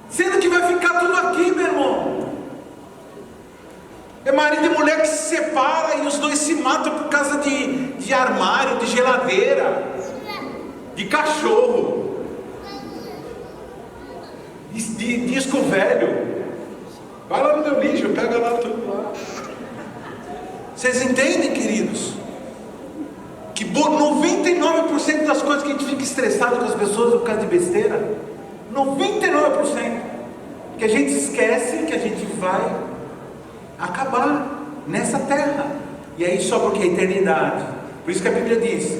sendo que vai ficar tudo aqui, meu irmão. É marido e mulher que se separa e os dois se matam por causa de armário, de geladeira, de cachorro, de disco velho. Vai lá no meu lixo, pega lá tudo lá. Vocês entendem, queridos? Que 99% das coisas que a gente fica estressado com as pessoas por causa de besteira, 99%, que a gente esquece que a gente vai acabar nessa terra, e aí só porque é eternidade. Por isso que a Bíblia diz,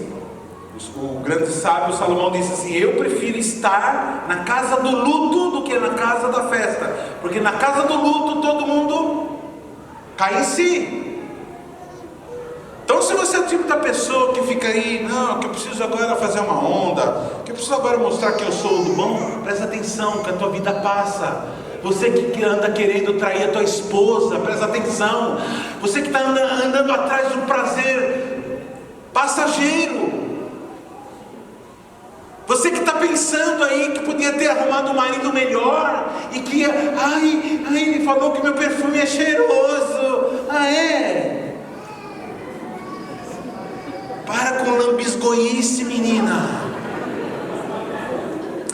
o grande sábio Salomão disse assim: eu prefiro estar na casa do luto do que na casa da festa, porque na casa do luto todo mundo cai em si. Então se você é o tipo da pessoa que fica aí, não, que eu preciso agora fazer uma onda, que eu preciso agora mostrar que eu sou do bom, presta atenção que a tua vida passa. Você que anda querendo trair a tua esposa, presta atenção. Você que está andando atrás do prazer passageiro. Você que está pensando aí que podia ter arrumado um marido melhor e que, ele falou que meu perfume é cheiroso. É? Para com lambisgoice, menina.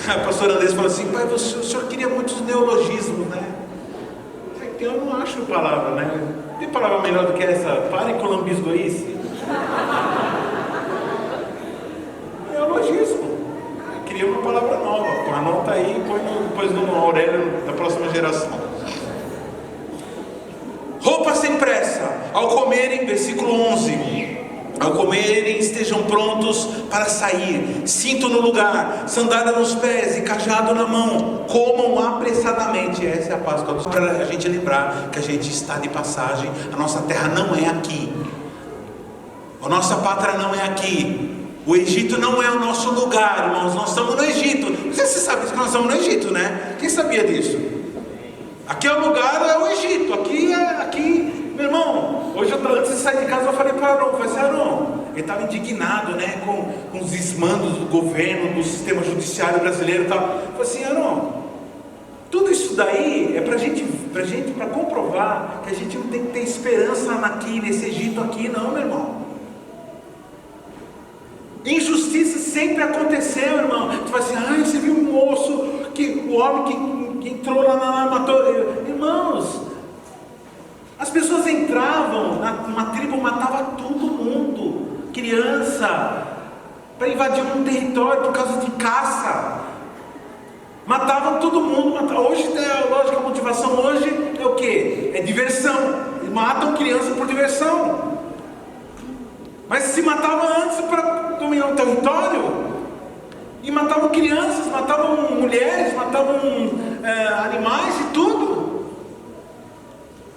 A pastora Andressa falou assim: pai, o senhor queria muitos neologismos, né? Eu não acho palavra, né? Tem palavra melhor do que essa? Pare com lambisgoice. Neologismo. Eu queria uma palavra nova. Anota aí e põe depois no Aurélio da próxima geração. Roupa sem pressa. Ao comerem, versículo 11. Ao comerem, estejam prontos para sair, cinto no lugar, sandália nos pés e cajado na mão. Comam apressadamente. Essa é a Páscoa, para a gente lembrar que a gente está de passagem. A nossa terra não é aqui, a nossa pátria não é aqui. O Egito não é o nosso lugar, irmãos. Nós estamos no Egito. Não sei se você sabe que nós estamos no Egito, né? Quem sabia disso? Aqui é o lugar, é o Egito. Aqui. Meu irmão, hoje antes de sair de casa eu falei para Arão, ele estava indignado, né, com os desmandos do governo, do sistema judiciário brasileiro e tal. Eu falei assim, Arão, tudo isso daí é para comprovar que a gente não tem que ter esperança nesse Egito aqui, não, meu irmão. Injustiça sempre aconteceu, irmão. Tu fala assim, você viu um moço, o homem que entrou lá, matou. Irmãos, as pessoas entravam numa tribo, matava todo mundo, criança, para invadir um território por causa de caça. Matavam todo mundo. Hoje, lógico, a motivação hoje é o quê? É diversão. E matam criança por diversão. Mas se matava antes para dominar o território. E matavam crianças, matavam mulheres, matavam animais e tudo.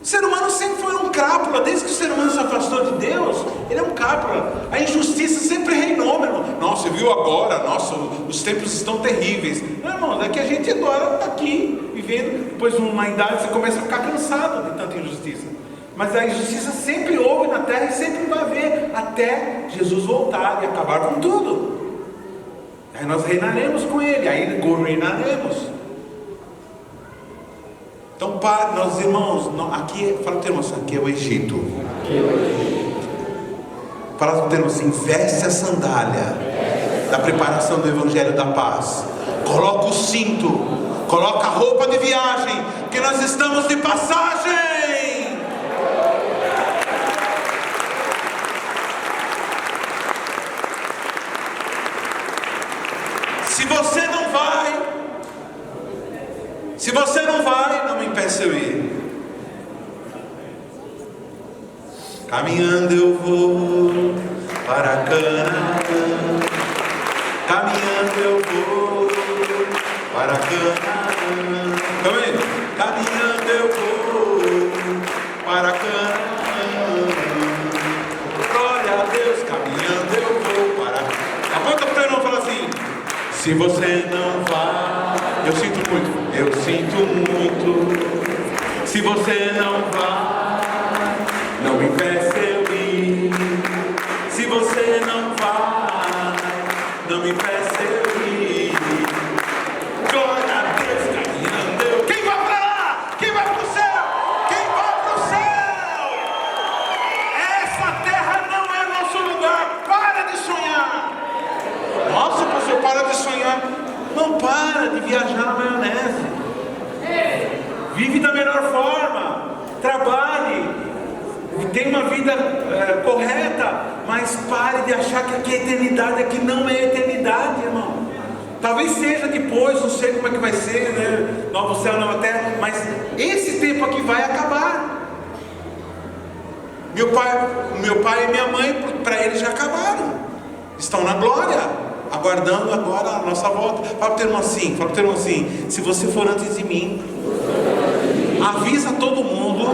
O ser humano sempre foi um crápula. Desde que o ser humano se afastou de Deus, ele é um crápula. A injustiça sempre reinou, meu irmão. Nossa, viu agora? Nossa, os tempos estão terríveis. Não, irmão, é que a gente agora está aqui vivendo. Depois de uma idade você começa a ficar cansado de tanta injustiça. Mas a injustiça sempre houve na terra e sempre vai haver, até Jesus voltar e acabar com tudo. Aí nós reinaremos com Ele, aí governaremos. Então, nós irmãos, aqui, fala o termo assim, aqui é o Egito. Fala o termo assim, veste a sandália da preparação do Evangelho da Paz. Coloca o cinto, coloca a roupa de viagem, que nós estamos de passagem. Se você não vai, não me impeça eu ir. Caminhando eu vou para Canaã. Caminhando eu vou para Canaã. Também. Caminhando eu vou para Canaã. Glória a Deus, caminhando eu vou para. Aponta para o teu irmão e fala assim: se você não vai, eu sinto muito. Se você não vai, não me impeça eu ir. Se você não vai, não me impeça eu ir. Glória a Deus, caminhando eu. Quem vai para lá? Quem vai para o céu? Quem vai para o céu? Essa terra não é nosso lugar. Para de sonhar. Nossa, pastor, para de sonhar. Não para de viajar na maionese. Vive da melhor forma. Trabalhe. Tenha uma vida correta. Mas pare de achar que aqui é eternidade. Aqui não é eternidade, irmão. Talvez seja depois, não sei como é que vai ser, né? Novo céu, nova terra. Mas esse tempo aqui vai acabar. Meu pai e minha mãe, para eles já acabaram. Estão na glória, aguardando agora a nossa volta. Fala o termo assim, se você for antes de mim, avisa todo mundo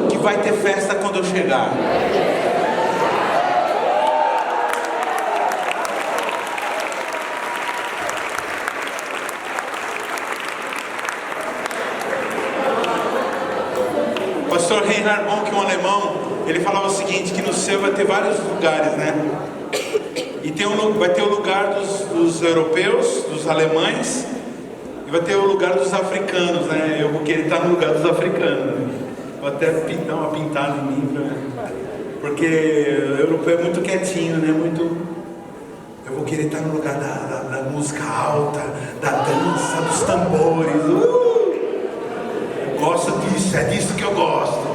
que vai ter festa quando eu chegar. O pastor Reinhard Bonk, um alemão, ele falava o seguinte, que no céu vai ter vários lugares, né? E vai ter o lugar dos europeus, dos alemães, e vai ter o lugar dos africanos, né? Eu vou querer estar no lugar dos africanos, né? Vou até dar uma pintada em mim, porque o europeu é muito quietinho, né? Eu vou querer estar no lugar da música alta, da dança, dos tambores. Eu gosto disso, é disso que eu gosto.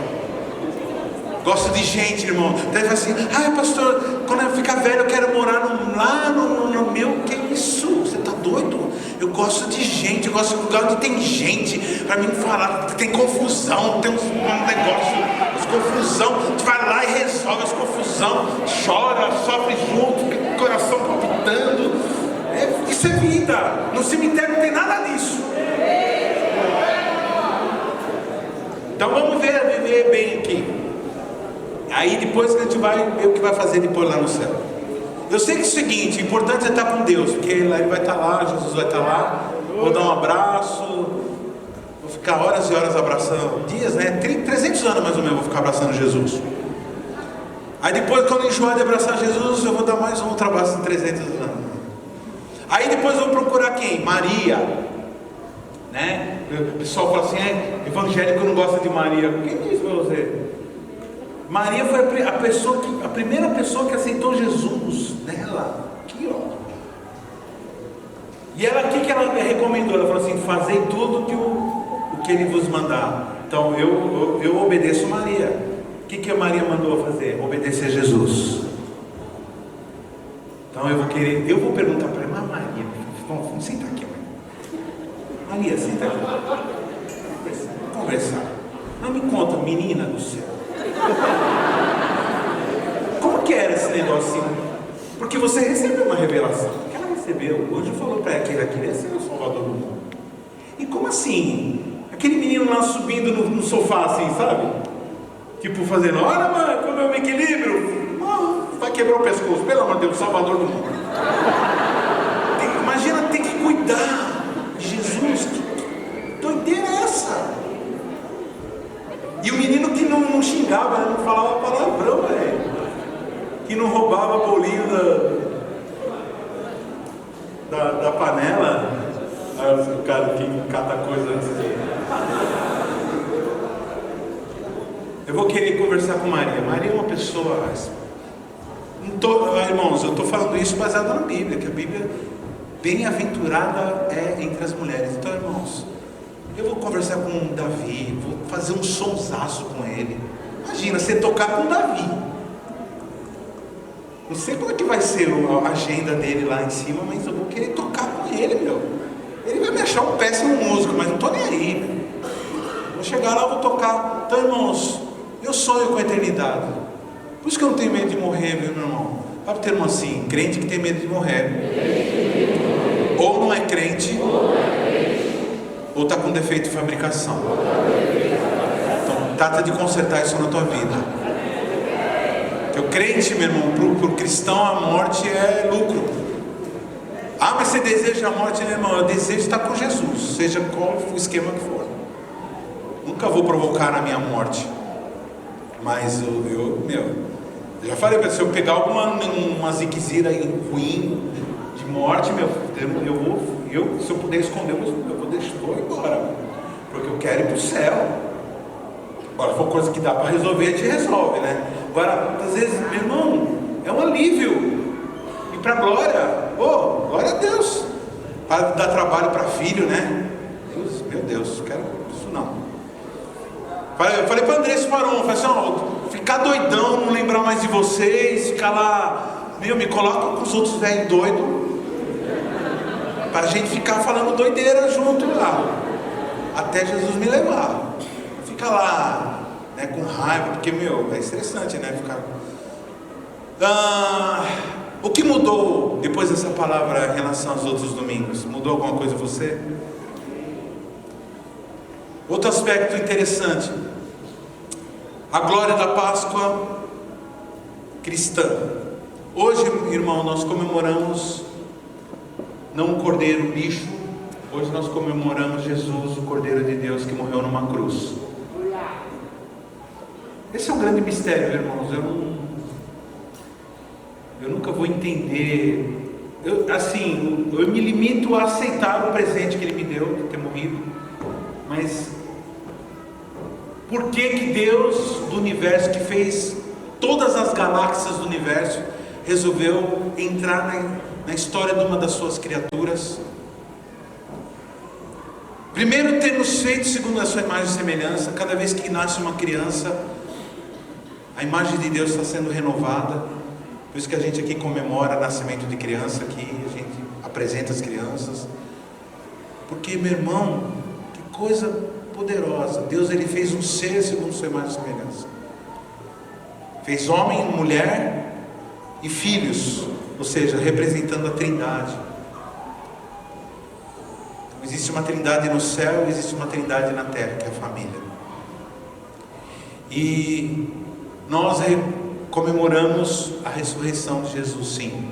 Gosto de gente, irmão. Daí fala assim, pastor, quando eu ficar velho eu quero morar lá no meu. Que isso? Você tá doido? Eu gosto de gente, eu gosto de lugar onde tem gente, para mim falar, tem confusão, tem um negócio. as confusão, a gente vai lá e resolve as confusão, chora, sofre junto, fica com o coração palpitando. Isso é vida. No cemitério não tem nada disso. Então vamos viver bem aqui. Aí depois a gente vai ver o que vai fazer depois lá no céu. Eu sei que é o seguinte, o importante é estar com Deus, porque ele vai estar lá, Jesus vai estar lá, vou dar um abraço, vou ficar horas e horas abraçando, dias, né? 300 anos mais ou menos eu vou ficar abraçando Jesus. Aí depois, quando eu enjoar de abraçar Jesus, eu vou dar mais um outro abraço de 300 anos. Aí depois eu vou procurar quem? Maria, né? O pessoal fala assim, evangélico não gosta de Maria. Quem disse pra você? Maria foi a primeira pessoa que aceitou Jesus nela, aqui ó. E ela, o que ela recomendou? Ela falou assim, fazei tudo o que ele vos mandar. Então eu obedeço Maria. O que a Maria mandou fazer? Obedecer a Jesus. Então eu vou perguntar para ela, mas Maria, vamos sentar aqui, Maria, senta aqui. Vamos conversar. Não me conta, menina do céu. Como que era esse negócio? Porque você recebeu uma revelação. O que ela recebeu? O anjo falou para ela que ela queria ser o Salvador do mundo. E como assim? Aquele menino lá subindo no sofá assim, sabe? Tipo fazendo, olha mãe, como é o equilíbrio. Vai quebrar o pescoço, pelo amor de Deus, Salvador do mundo. Imagina ter que cuidar de Jesus. Que doideira é essa? E o menino que não xingava, não falava palavrão, velho. Que não roubava bolinho da panela. O cara que cata coisa antes de... Eu vou querer conversar com Maria. Maria é uma pessoa... Irmãos, eu estou falando isso baseado na Bíblia, que a Bíblia, bem-aventurada é entre as mulheres. Então, irmãos, eu vou conversar com Davi, vou fazer um sonsaço com ele. Imagina, você tocar com Davi. Não sei como é que vai ser a agenda dele lá em cima, mas eu vou querer tocar com ele, meu. Ele vai me achar um péssimo músico, mas não estou nem aí, meu. Vou chegar lá, vou tocar. Então, irmãos, eu sonho com a eternidade. Por isso que eu não tenho medo de morrer, meu irmão. Sabe o termo assim, crente que tem medo de morrer. Ou não é crente, ou está com defeito de fabricação. Então, trata de consertar isso na tua vida. Porque o crente, meu irmão, para o cristão a morte é lucro. Ah, mas você deseja a morte, meu irmão? Eu desejo estar com Jesus, seja qual o esquema que for. Nunca vou provocar a minha morte. Mas eu já falei para você, se eu pegar uma ziquezira ruim de morte, se eu puder esconder, eu vou embora, porque eu quero ir para o céu. Agora, se for coisa que dá para resolver, a gente resolve, né? Agora, às vezes, meu irmão, é um alívio, e para a glória, glória a Deus, para dar trabalho para filho, né? Meu Deus, quero isso não. Eu falei para André Sparon, falei assim, ficar doidão, não lembrar mais de vocês, ficar lá, me coloca com os outros velhos doidos, para a gente ficar falando doideira junto lá, até Jesus me levar. Fica lá, né, com raiva, porque, é estressante, né, ficar... O que mudou depois dessa palavra em relação aos outros domingos? Mudou alguma coisa em você? Outro aspecto interessante, a glória da Páscoa cristã. Hoje, irmão, nós comemoramos não um cordeiro, um bicho. Hoje nós comemoramos Jesus, o Cordeiro de Deus que morreu numa cruz. Esse é um grande mistério, irmãos. Eu nunca vou entender. Eu me limito a aceitar o presente que Ele me deu de ter morrido. Mas por que Deus do universo, que fez todas as galáxias do universo, resolveu entrar na história de uma das suas criaturas? Primeiro, temos feito segundo a sua imagem e semelhança. Cada vez que nasce uma criança, a imagem de Deus está sendo renovada. Por isso que a gente aqui comemora o nascimento de criança, aqui a gente apresenta as crianças. Porque, meu irmão, que coisa poderosa. Deus, Ele fez um ser segundo sua imagem e semelhança. Fez homem, mulher e filhos, ou seja, representando a Trindade. Então, existe uma Trindade no céu e existe uma Trindade na terra, que é a família. E nós comemoramos a ressurreição de Jesus, sim.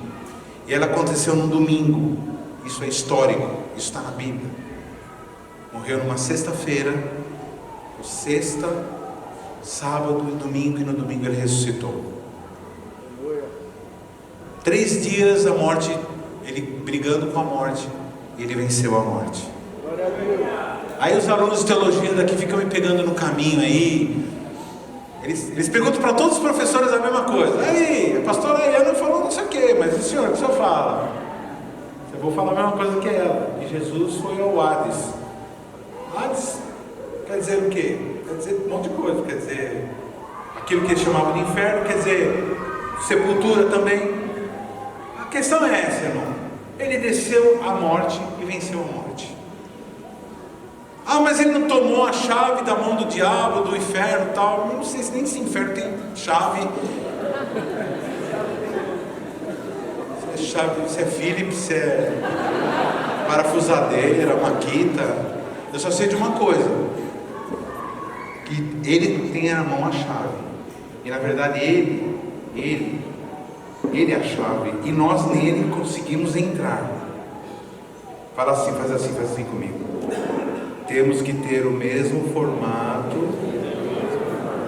E ela aconteceu num domingo. Isso é histórico, isso está na Bíblia. Morreu numa sexta-feira, sexta, sábado e domingo, e no domingo ele ressuscitou. 3 dias a morte, ele brigando com a morte, e ele venceu a morte. Aí os alunos de teologia daqui ficam me pegando no caminho aí. Eles perguntam para todos os professores a mesma coisa. Aí, a pastora Ayana falou não sei o que, mas o senhor, o que o senhor fala? Eu vou falar a mesma coisa que ela. E Jesus foi ao Hades. Hades quer dizer o quê? Quer dizer um monte de coisa. Quer dizer aquilo que eles chamavam de inferno, quer dizer sepultura também. A questão é essa, irmão. Ele desceu à morte e venceu a morte. Ah, mas ele não tomou a chave da mão do diabo, do inferno e tal. Eu não sei se nem esse inferno tem chave. Se é chave, se é Philips, se é parafusadeira, maquita. Eu só sei de uma coisa. Que ele tem na mão a chave. E na verdade ele é a chave. E nós nele conseguimos entrar. Fala assim, faz assim comigo. Temos que ter o mesmo formato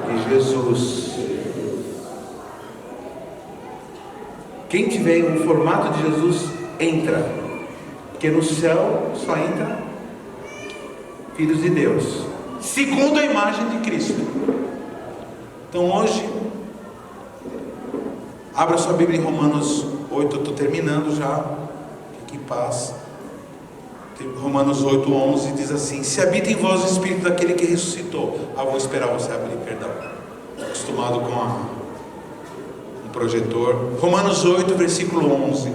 de Jesus. Quem tiver o formato de Jesus, entra. Porque no céu só entra filhos de Deus, segundo a imagem de Cristo. Então hoje, abra sua Bíblia em Romanos 8, eu estou terminando já. Fique em paz. Romanos 8, 11 diz assim: se habita em vós o Espírito daquele que ressuscitou. Vou esperar você abrir, perdão. Estou acostumado com um projetor. Romanos 8, versículo 11.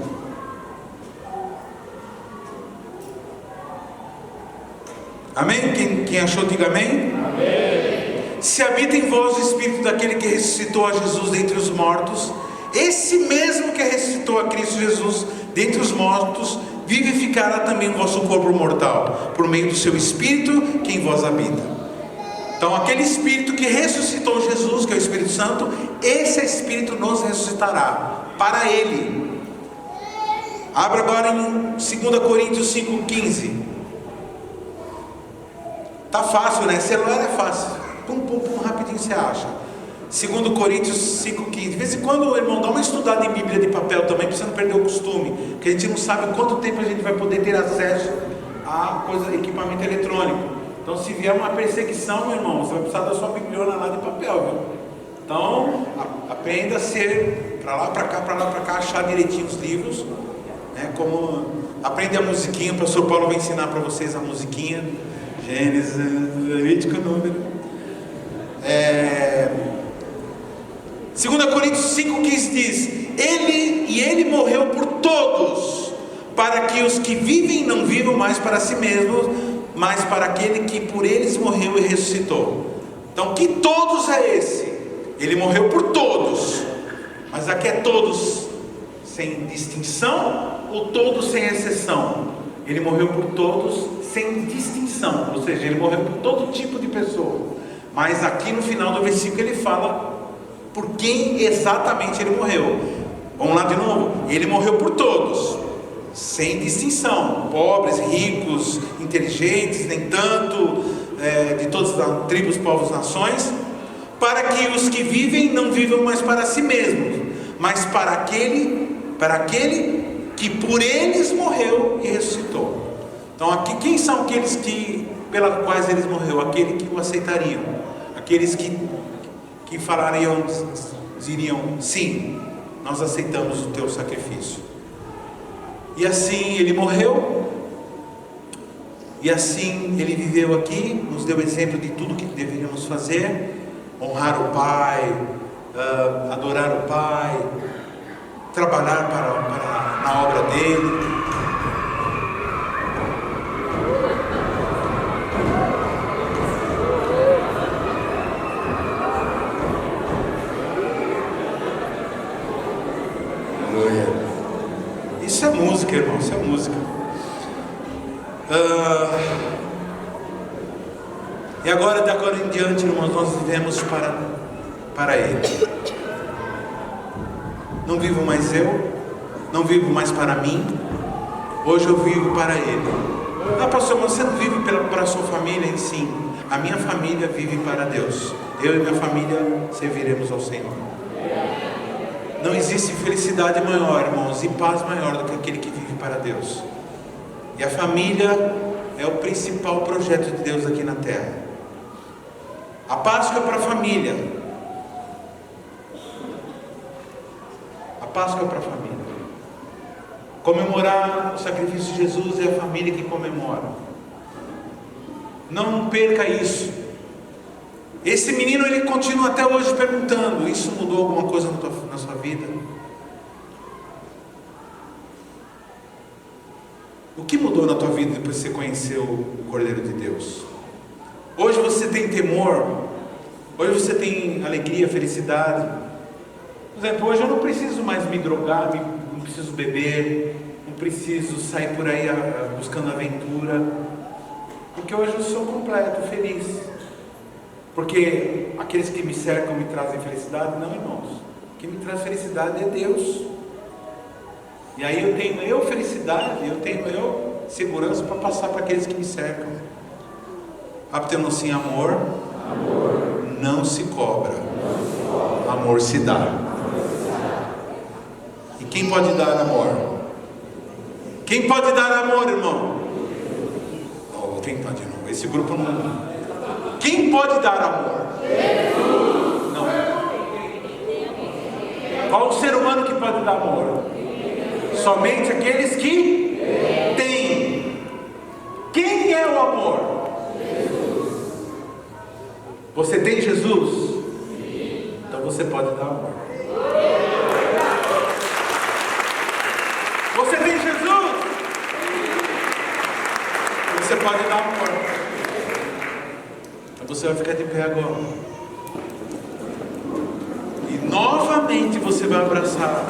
Amém? Quem achou, diga amém. Amém. Se habita em vós o Espírito daquele que ressuscitou a Jesus dentre os mortos, esse mesmo que ressuscitou a Cristo Jesus dentre os mortos, vivificará também o vosso corpo mortal, por meio do seu Espírito que em vós habita. Então aquele Espírito que ressuscitou Jesus, que é o Espírito Santo, esse Espírito nos ressuscitará para Ele. Abra agora em 2 Coríntios 5,15. Tá fácil, né? Celular é fácil. Pum, rapidinho você acha. 2 Coríntios 5,15. De vez em quando, irmão, dá uma estudada em Bíblia de papel também, para você não perder o costume, porque a gente não sabe quanto tempo a gente vai poder ter acesso a equipamento eletrônico. Então, se vier uma perseguição, meu irmão, você vai precisar da sua bibliona lá de papel, viu? Então, aprenda a ser para lá, para cá, achar direitinho os livros, né? Como aprende a musiquinha, o pastor Paulo vai ensinar para vocês a musiquinha. Gênesis, Levítico, Número. 2 Coríntios 5,15 diz: Ele morreu por todos, para que os que vivem não vivam mais para si mesmos, mas para aquele que por eles morreu e ressuscitou. Então, que todos é esse? Ele morreu por todos, mas aqui é todos sem distinção ou todos sem exceção? Ele morreu por todos sem distinção, ou seja, ele morreu por todo tipo de pessoa. Mas aqui no final do versículo ele fala por quem exatamente ele morreu. Vamos lá de novo. Ele morreu por todos, sem distinção, pobres, ricos, inteligentes, nem tanto, de todas as tribos, povos, nações, para que os que vivem não vivam mais para si mesmos, mas para aquele que por eles morreu e ressuscitou. Então aqui, quem são aqueles pelos quais eles morreu? Aqueles que o aceitariam, aqueles que falariam, diriam: sim, nós aceitamos o teu sacrifício. E assim ele morreu, e assim ele viveu aqui, nos deu exemplo de tudo que deveríamos fazer: honrar o Pai, adorar o Pai, trabalhar na obra dele. música. E agora, de agora em diante, irmãos, nós vivemos para Ele. Não vivo mais eu, não vivo mais para mim. Hoje eu vivo para Ele. Ah, pastor, mas você não vive para a sua família? Sim, a minha família vive para Deus. Eu e minha família serviremos ao Senhor. Não existe felicidade maior, irmãos, e paz maior do que aquele que vive para Deus. E a família é o principal projeto de Deus aqui na terra. A Páscoa é para a família. A Páscoa é para a família. Comemorar o sacrifício de Jesus é a família que comemora. Não perca isso. Esse menino, ele continua até hoje perguntando: isso mudou alguma coisa na sua vida? O que mudou na tua vida depois que você conheceu o Cordeiro de Deus? Hoje você tem temor? Hoje você tem alegria, felicidade? Por exemplo, hoje eu não preciso mais me drogar, não preciso beber, não preciso sair por aí buscando aventura, porque hoje eu sou completo, feliz. Porque aqueles que me cercam me trazem felicidade? Não, irmãos. O que me traz felicidade é Deus. E aí eu tenho felicidade, eu tenho segurança para passar para aqueles que me cercam. Aptendo assim, amor não se cobra, amor se dá. E quem pode dar amor? Quem pode dar amor, irmão? Oh, vou tentar de novo. Esse grupo não. Quem pode dar amor? Jesus. Não. Qual o ser humano que pode dar amor? Somente aqueles que têm. Quem é o amor? Jesus. Você tem Jesus? Sim. Então você pode dar amor. Você tem Jesus? Você pode dar amor. Você vai ficar de pé agora. E novamente você vai abraçar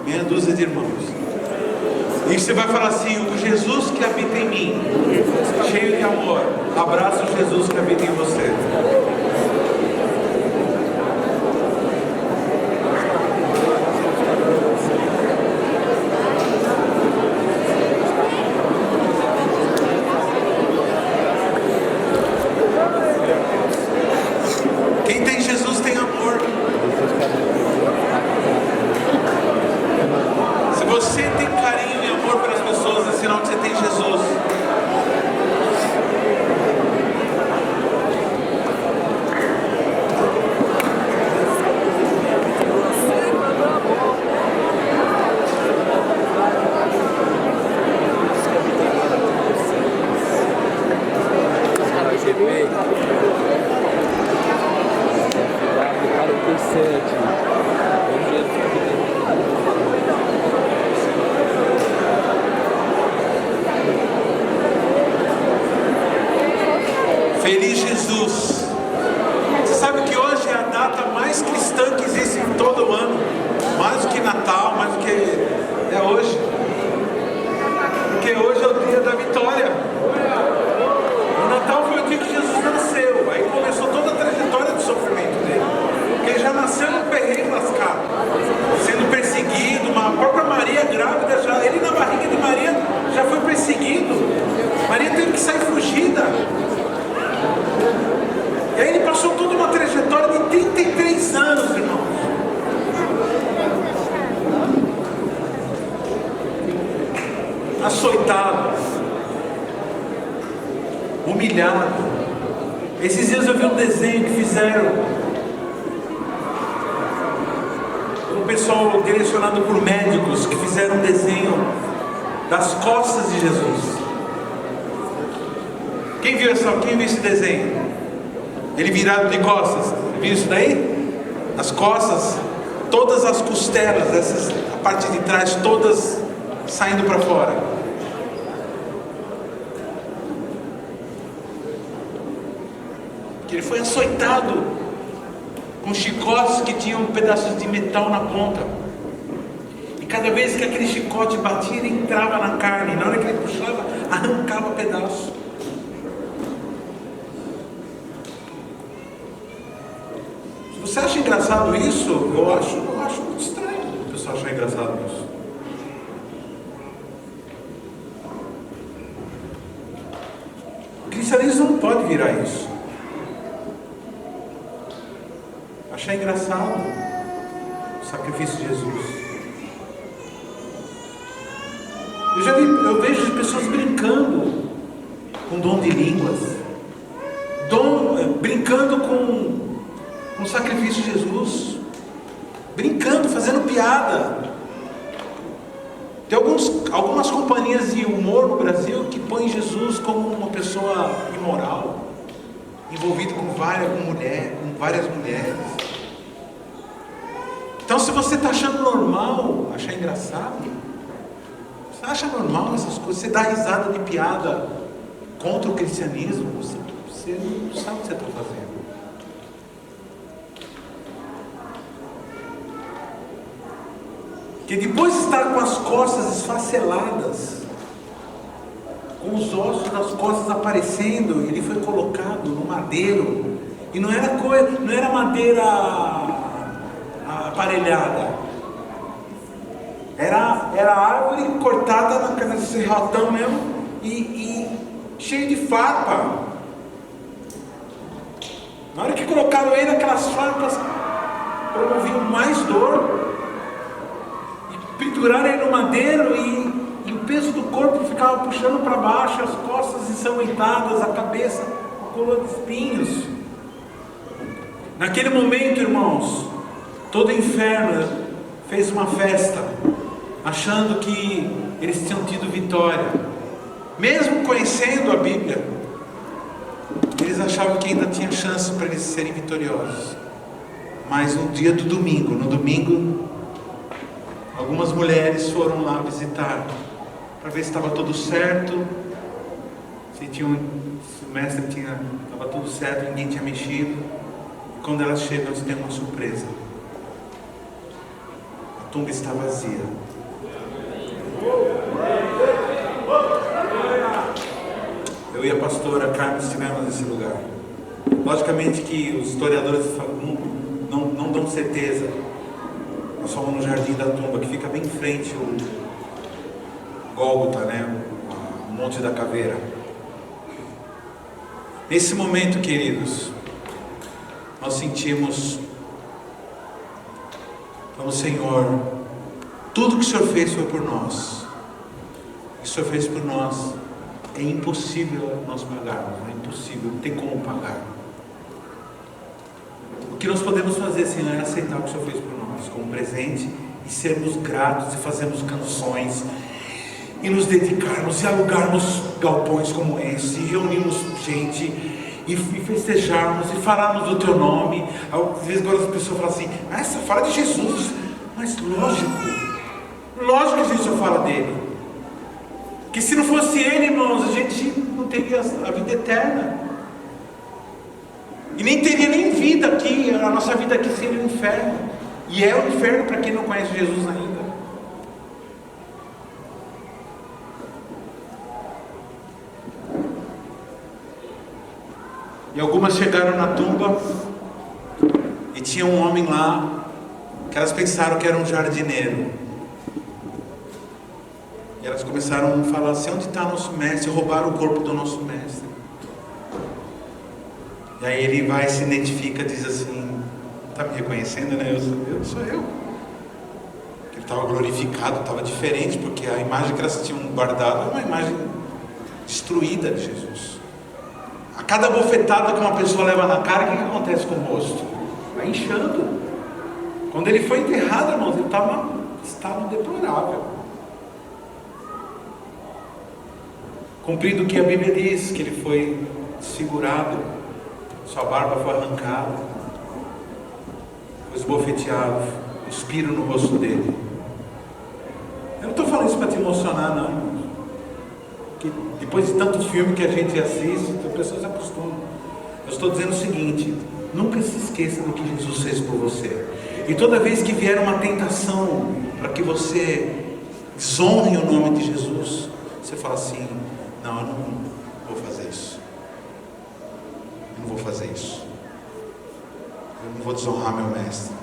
meia dúzia de irmãos. E você vai falar assim: o Jesus que habita em mim, cheio de amor, abraça o Jesus que habita em você. Feliz Jesus. Você sabe que hoje é a data mais cristã que existe em todo o ano. Mais do que Natal, mais do que é hoje. Porque hoje é o dia da vitória. O Natal foi o dia que Jesus nasceu. Aí começou toda a trajetória do sofrimento dele. Porque ele já nasceu no perrengue lascado, sendo perseguido. A própria Maria grávida, ele na barriga de Maria já foi perseguido. Maria teve que sair fugida. E aí ele passou toda uma trajetória de 33 anos, irmãos. Açoitado, humilhado. Esses dias eu vi um desenho que fizeram. Um pessoal direcionado por médicos que fizeram um desenho das costas de Jesus. Quem viu esse desenho? Ele virado de costas. Viu isso daí? As costas, todas as costelas, a parte de trás, todas saindo para fora. Que ele foi açoitado com chicotes que tinham pedaços de metal na ponta. E cada vez que aquele chicote batia, ele entrava na carne. Na hora que ele puxava, arrancava pedaço. Se você acha engraçado isso, eu acho muito estranho o pessoal achar engraçado isso. O cristianismo não pode virar isso. Achar engraçado o sacrifício de Jesus. Eu vejo pessoas brincando com dom de línguas, brincando com o sacrifício de Jesus, brincando, fazendo piada. Tem algumas companhias de humor no Brasil que põem Jesus como uma pessoa imoral, envolvido com várias mulheres. Então, se você está achando normal, achar engraçado, você acha normal essas coisas, você dá risada de piada contra o cristianismo, você não sabe o que você está fazendo. Que depois de estar com as costas esfaceladas, com os ossos das costas aparecendo, ele foi colocado no madeiro. E não era madeira aparelhada, era árvore cortada nesse ratão mesmo, e cheio de farpa. Na hora que colocaram ele, aquelas farpas promoviam mais dor. Penduraram ele no madeiro e o peso do corpo ficava puxando para baixo, as costas ensanguentadas, a cabeça com coroa de espinhos. Naquele momento, irmãos, todo o inferno fez uma festa, achando que eles tinham tido vitória. Mesmo conhecendo a Bíblia, eles achavam que ainda tinha chance para eles serem vitoriosos. Mas no dia do domingo, algumas mulheres foram lá visitar, para ver se estava tudo certo, se o mestre estava tudo certo, ninguém tinha mexido. E quando elas chegam, eles têm uma surpresa. A tumba está vazia. Eu e a pastora Carmen estivemos nesse lugar. Logicamente que os historiadores não dão certeza. Nós fomos no Jardim da Tumba, que fica bem em frente o Gólgota, né? O Monte da Caveira. Nesse momento, queridos, nós sentimos: Senhor, tudo que o Senhor fez foi por nós. O que o Senhor fez por nós é impossível nós pagarmos, é impossível, não tem como pagar. O que nós podemos fazer, Senhor, é aceitar o que o Senhor fez por nós como presente e sermos gratos e fazermos canções e nos dedicarmos e alugarmos galpões como esse e reunirmos gente e festejarmos e falarmos do Teu nome. Às vezes agora as pessoas falam assim: essa fala de Jesus, mas lógico que a gente só fala dele, que se não fosse ele, irmãos, a gente não teria a vida eterna. E nem teria nem vida aqui, a nossa vida aqui seria um inferno. E é um inferno para quem não conhece Jesus ainda. E algumas chegaram na tumba e tinha um homem lá que elas pensaram que era um jardineiro. E elas começaram a falar assim: onde está nosso mestre? Roubaram o corpo do nosso mestre. E aí ele vai, se identifica, diz assim: está me reconhecendo, né? Sou eu. Ele estava glorificado, estava diferente, porque a imagem que elas tinham guardado é uma imagem destruída de Jesus. A cada bofetada que uma pessoa leva na cara, o que acontece com o rosto? Vai inchando. Quando ele foi enterrado, irmãos, ele estava em estado deplorável. Cumprido o que a Bíblia diz, que ele foi desfigurado, sua barba foi arrancada, foi esbofeteado, cuspiram no rosto dele. Eu não estou falando isso para te emocionar, não, irmãos. Que depois de tanto filme que a gente assiste, as pessoas se acostumam. Eu estou dizendo o seguinte: nunca se esqueça do que Jesus fez por você. E toda vez que vier uma tentação para que você desonre o nome de Jesus, você fala assim: não, eu não vou fazer isso. Eu não vou fazer isso. Eu não vou desonrar meu mestre.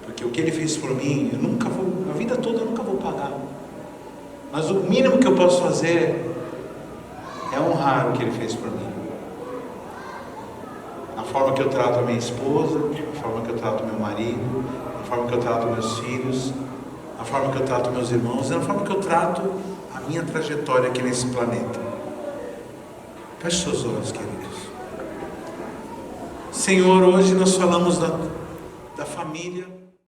Porque o que ele fez por mim, eu nunca vou, a vida toda eu nunca vou pagar. Mas o mínimo que eu posso fazer é honrar o que ele fez por mim. Na forma que eu trato a minha esposa, na forma que eu trato meu marido, na forma que eu trato meus filhos, na forma que eu trato meus irmãos, na forma que eu trato a minha trajetória aqui nesse planeta. Feche seus olhos, queridos. Senhor, hoje nós falamos da família.